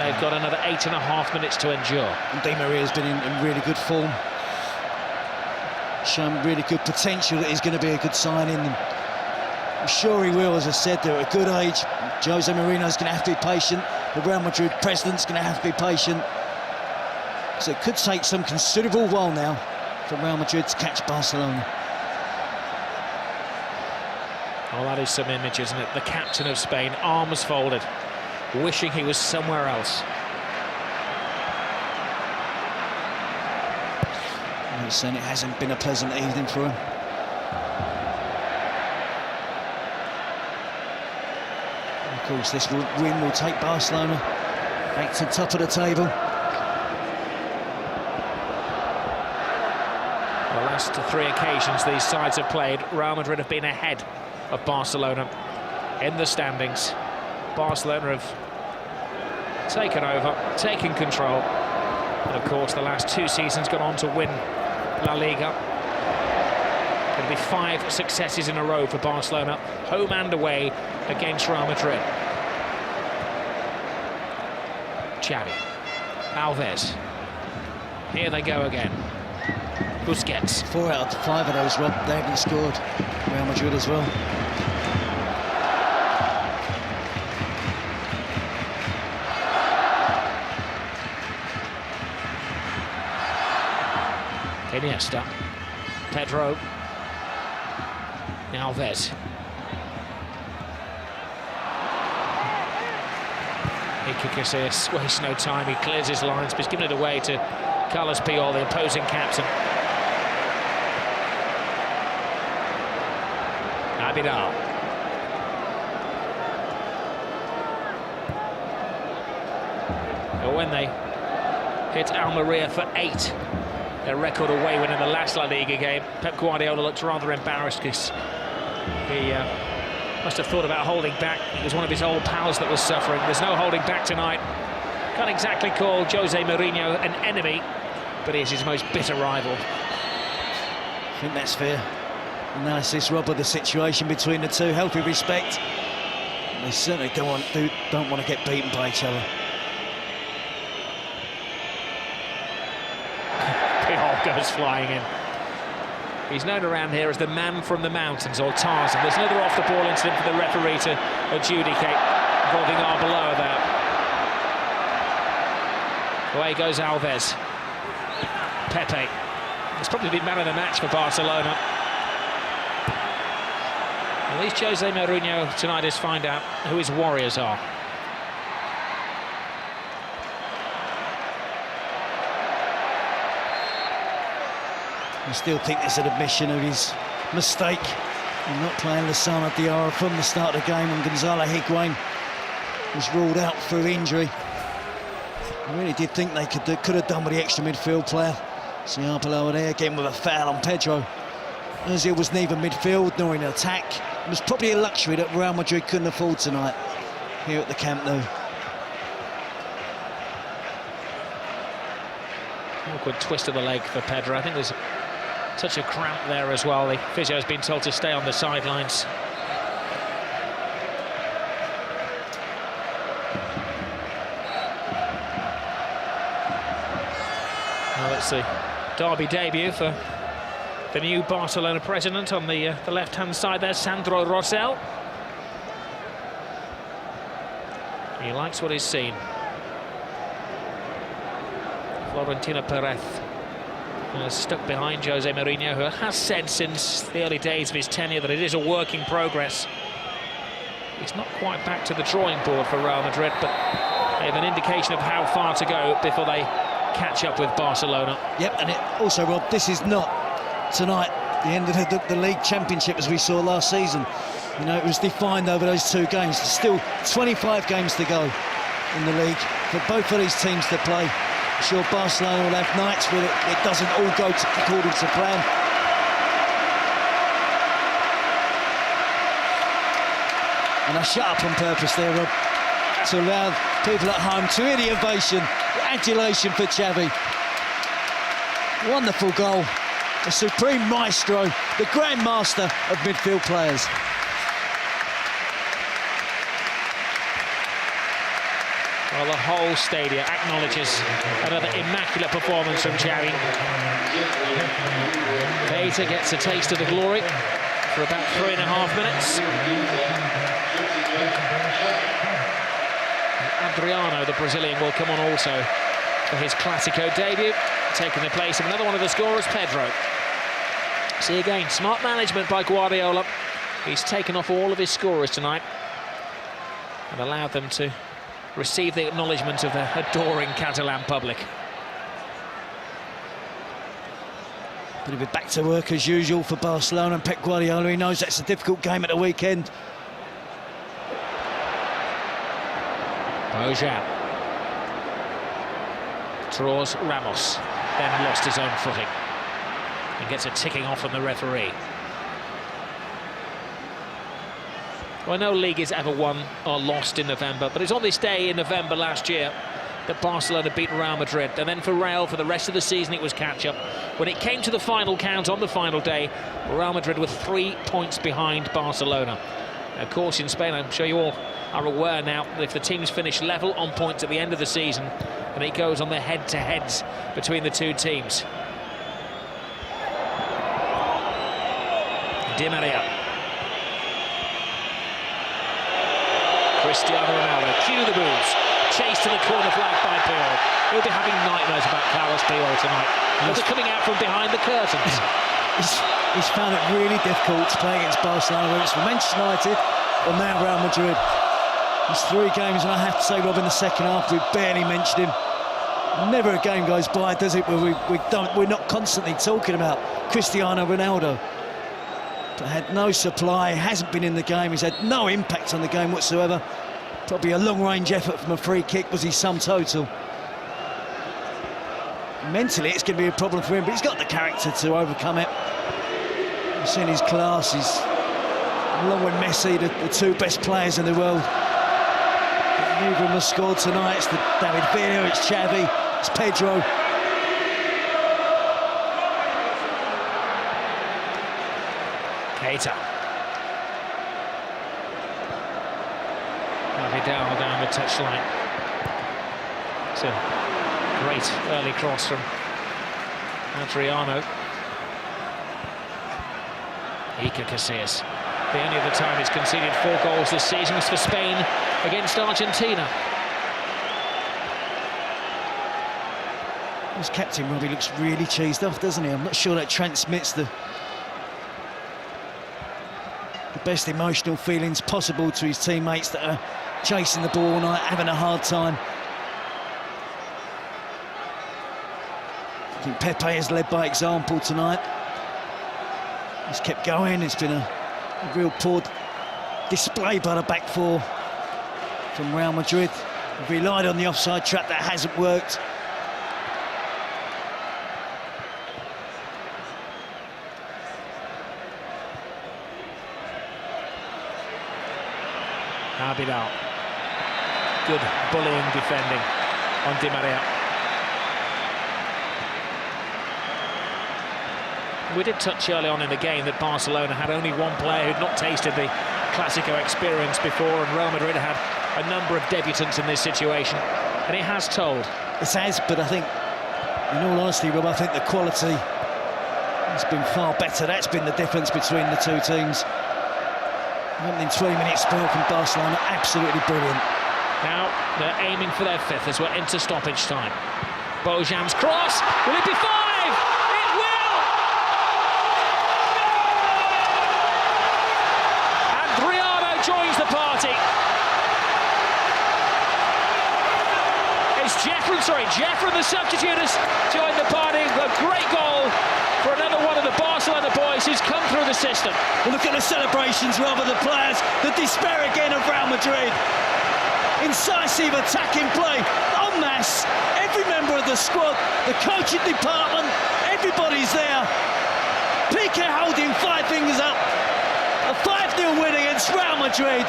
They've got another 8.5 minutes to endure. And Di Maria's been in really good form. Shown really good potential that he's going to be a good signing. And I'm sure he will, as I said, they're at a good age. Jose Mourinho's going to have to be patient. The Real Madrid president's going to have to be patient. So it could take some considerable while now for Real Madrid to catch Barcelona. Well, that is some image, isn't it? The captain of Spain, arms folded, wishing he was somewhere else. And he's saying it hasn't been a pleasant evening for him. And of course, this win will take Barcelona back to the top of the table. The last 3 occasions these sides have played, Real Madrid have been ahead of Barcelona in the standings. Barcelona have taken over, taken control, and of course the last 2 seasons gone on to win La Liga. It'll be 5 successes in a row for Barcelona, home and away against Real Madrid. Xavi, Alves, here they go again. Busquets. 4 out of 5 of those, Rob, they haven't scored. Real Madrid as well. Iniesta, Pedro, Alves. Iker Casillas wastes no time, he clears his lines, but he's given it away to Carlos Puyol, the opposing captain. Abidal. But when they hit Almeria for 8, their record away win in the last La Liga game, Pep Guardiola looked rather embarrassed because he must have thought about holding back. It was one of his old pals that was suffering. There's no holding back tonight. Can't exactly call Jose Mourinho an enemy, but he's his most bitter rival. I think that's fair. Analysis, Rob, of the situation between the two. Healthy respect. They certainly don't want to get beaten by each other. Puyol goes flying in. He's known around here as the man from the mountains, or Tarzan. There's another off-the-ball incident for the referee to adjudicate involving Arbeloa there. Away goes Alves. Pepe. It's probably been man of the match for Barcelona. At least Jose Mourinho tonight is find out who his warriors are. I still think there's an admission of his mistake in not playing Lassana Diarra from the start of the game, and Gonzalo Higuain was ruled out through injury. I really did think they could have done with the extra midfield player. See Arbeloa there again with a foul on Pedro. Ozil was neither midfield nor in attack. It was probably a luxury that Real Madrid couldn't afford tonight here at the Camp Nou. Awkward twist of the leg for Pedro. I think there's a touch of cramp there as well. The physio has been told to stay on the sidelines. Well, it's the derby debut for the new Barcelona president on the left-hand side there, Sandro Rosell. He likes what he's seen. Florentino Perez stuck behind Jose Mourinho, who has said since the early days of his tenure that it is a work in progress. He's not quite back to the drawing board for Real Madrid, but they have an indication of how far to go before they catch up with Barcelona. Yep, and it also, Rob, this is not tonight the end of the league championship as we saw last season. You know, it was defined over those 2 games. There's still 25 games to go in the league for both of these teams to play. I'm sure Barcelona will have nights where it doesn't all go according to plan. And I shut up on purpose there, Rob, to allow people at home to hear the ovation, the adulation for Xavi. Wonderful goal. The supreme maestro, the grand master of midfield players. Well, the whole stadium acknowledges another immaculate performance from Xavi. Keita gets a taste of the glory for about 3.5 minutes. And Adriano, the Brazilian, will come on also for his Clásico debut, taking the place of another one of the scorers, Pedro. See again, smart management by Guardiola. He's taken off all of his scorers tonight and allowed them to receive the acknowledgement of the adoring Catalan public. Bit of a back to work as usual for Barcelona and Pep Guardiola. He knows that's a difficult game at the weekend. Bojan draws Ramos, then lost his own footing and gets a ticking off from the referee. Well, no league is ever won or lost in November, but it's on this day in November last year that Barcelona beat Real Madrid, and then for Real, for the rest of the season, it was catch-up. When it came to the final count on the final day, Real Madrid were 3 points behind Barcelona. Of course, in Spain, I'm sure you all are aware now that if the teams finish level on points at the end of the season, then it goes on the head-to-heads between the two teams. Di Maria. Cristiano Ronaldo, cue the boos. Chase to the corner flag by Puyol. He'll be having nightmares about Carlos Puyol tonight. He'll be coming out from behind the curtains. He's found it really difficult to play against Barcelona, whether it's for Manchester United or now Real Madrid. There's 3 games, and I have to say, Rob, in the second half, we've barely mentioned him. Never a game goes by, does it, where we're not constantly talking about Cristiano Ronaldo. But had no supply, hasn't been in the game, he's had no impact on the game whatsoever. Probably a long-range effort from a free kick was his sum total. Mentally, it's going to be a problem for him, but he's got the character to overcome it. You've seen his class, he's along with Messi, the 2 best players in the world. But neither of them have scored tonight. It's David Villa, it's Xavi, it's Pedro. Keita. Vidal down the touchline. It's a great early cross from Adriano. Iker Casillas. The only other time he's conceded 4 goals this season was for Spain against Argentina. His captain, Robbie, looks really cheesed off, doesn't he? I'm not sure that transmits the best emotional feelings possible to his teammates that are chasing the ball all night, having a hard time. I think Pepe has led by example tonight. He's kept going. It's been a real poor display by the back 4 from Real Madrid. They've relied on the offside trap, that hasn't worked. Vidal. Good bullying defending on Di Maria. We did touch early on in the game that Barcelona had only 1 player who'd not tasted the Clásico experience before, and Real Madrid had a number of debutants in this situation, and it has told. It has, but I think, in all honesty, Rob, I think the quality has been far better. That's been the difference between the 2 teams. Opening 20-minute spell from Barcelona, absolutely brilliant. Now they're aiming for their 5th as we're into stoppage time. Bojan's cross, will it be 5? It will! Adriano joins the party. It's Jeffrey, the substitute, has joined the party. A great goal for another one of the Barcelona boys who's come through the system. Well, look at the celebrations, rather, the players, the despair again of Real Madrid. Incisive attacking play, en masse. Every member of the squad, the coaching department, everybody's there. Piqué holding 5 fingers up. A 5-0 win against Real Madrid.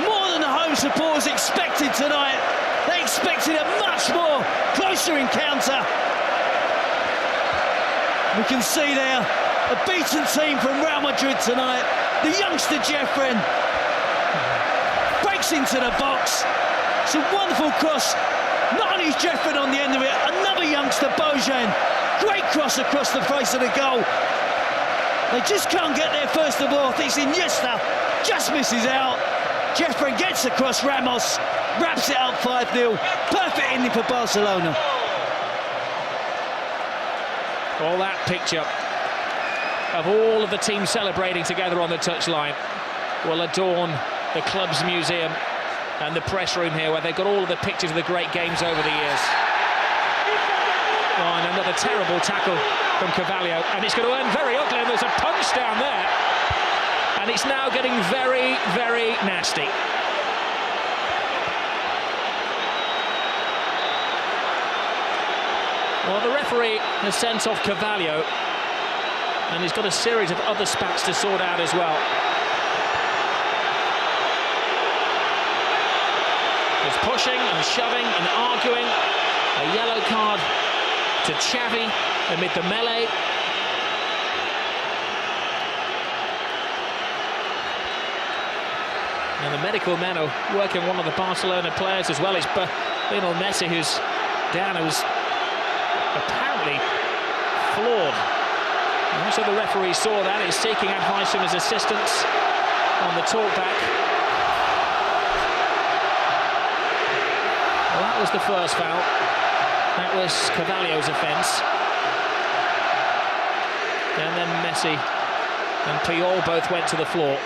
More than the home supporters expected tonight. They expected a much more closer encounter. We can see there a beaten team from Real Madrid tonight. The youngster Jeffrin breaks into the box. It's a wonderful cross. Not only is Jeffrin on the end of it, another youngster, Bojan. Great cross across the face of the goal. They just can't get there first of all. I think it's Iniesta, just misses out. Jeffrin gets across Ramos, wraps it up 5-0. Perfect ending for Barcelona. All that picture of all of the team celebrating together on the touchline will adorn the club's museum and the press room here, where they've got all of the pictures of the great games over the years. Oh, and another terrible tackle from Carvalho, and it's going to end very ugly, and there's a punch down there, and it's now getting very, very nasty. Well, the referee has sent off Carvalho, and he's got a series of other spats to sort out as well. There's pushing and shoving and arguing. A yellow card to Xavi amid the melee. And the medical men are working one of the Barcelona players, as well as Lionel Messi, who's down, who's apparently flawed. And so the referee saw that. He's seeking advice from his assistants on the talkback. Well, that was the first foul. That was Carvalho's offence. And then Messi and Puyol both went to the floor.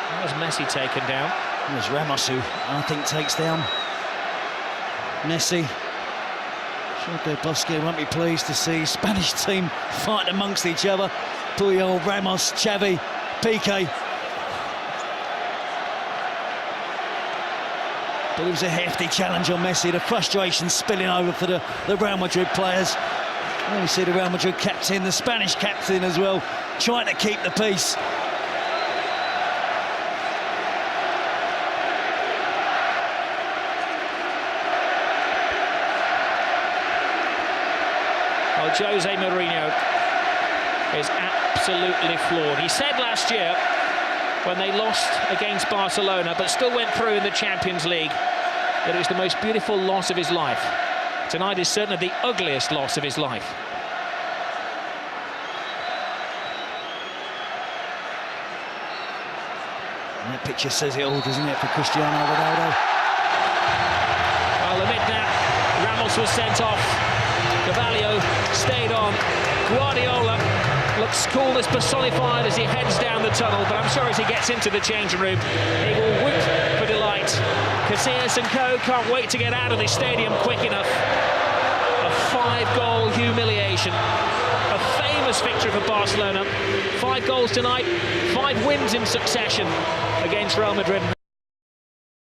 That was Messi taken down. It was Ramos who, I think, takes down Messi. Sure, Bosque won't be pleased to see Spanish team fighting amongst each other. Puyol, Ramos, Xavi, Piqué. But it was a hefty challenge on Messi, the frustration spilling over for the Real Madrid players. And you see the Real Madrid captain, the Spanish captain as well, trying to keep the peace. Well, Jose Mourinho is absolutely flawed. He said last year, when they lost against Barcelona but still went through in the Champions League, that it was the most beautiful loss of his life. Tonight is certainly the ugliest loss of his life. And that picture says it all, doesn't it, for Cristiano Ronaldo? Well, amid that, Ramos was sent off. Carvalho stayed on. Guardiola looks coolness personified as he heads down the tunnel, but I'm sure as he gets into the changing room, he will whoop for delight. Casillas and co can't wait to get out of this stadium quick enough. A 5-goal humiliation. A famous victory for Barcelona. 5 goals tonight, 5 wins in succession against Real Madrid.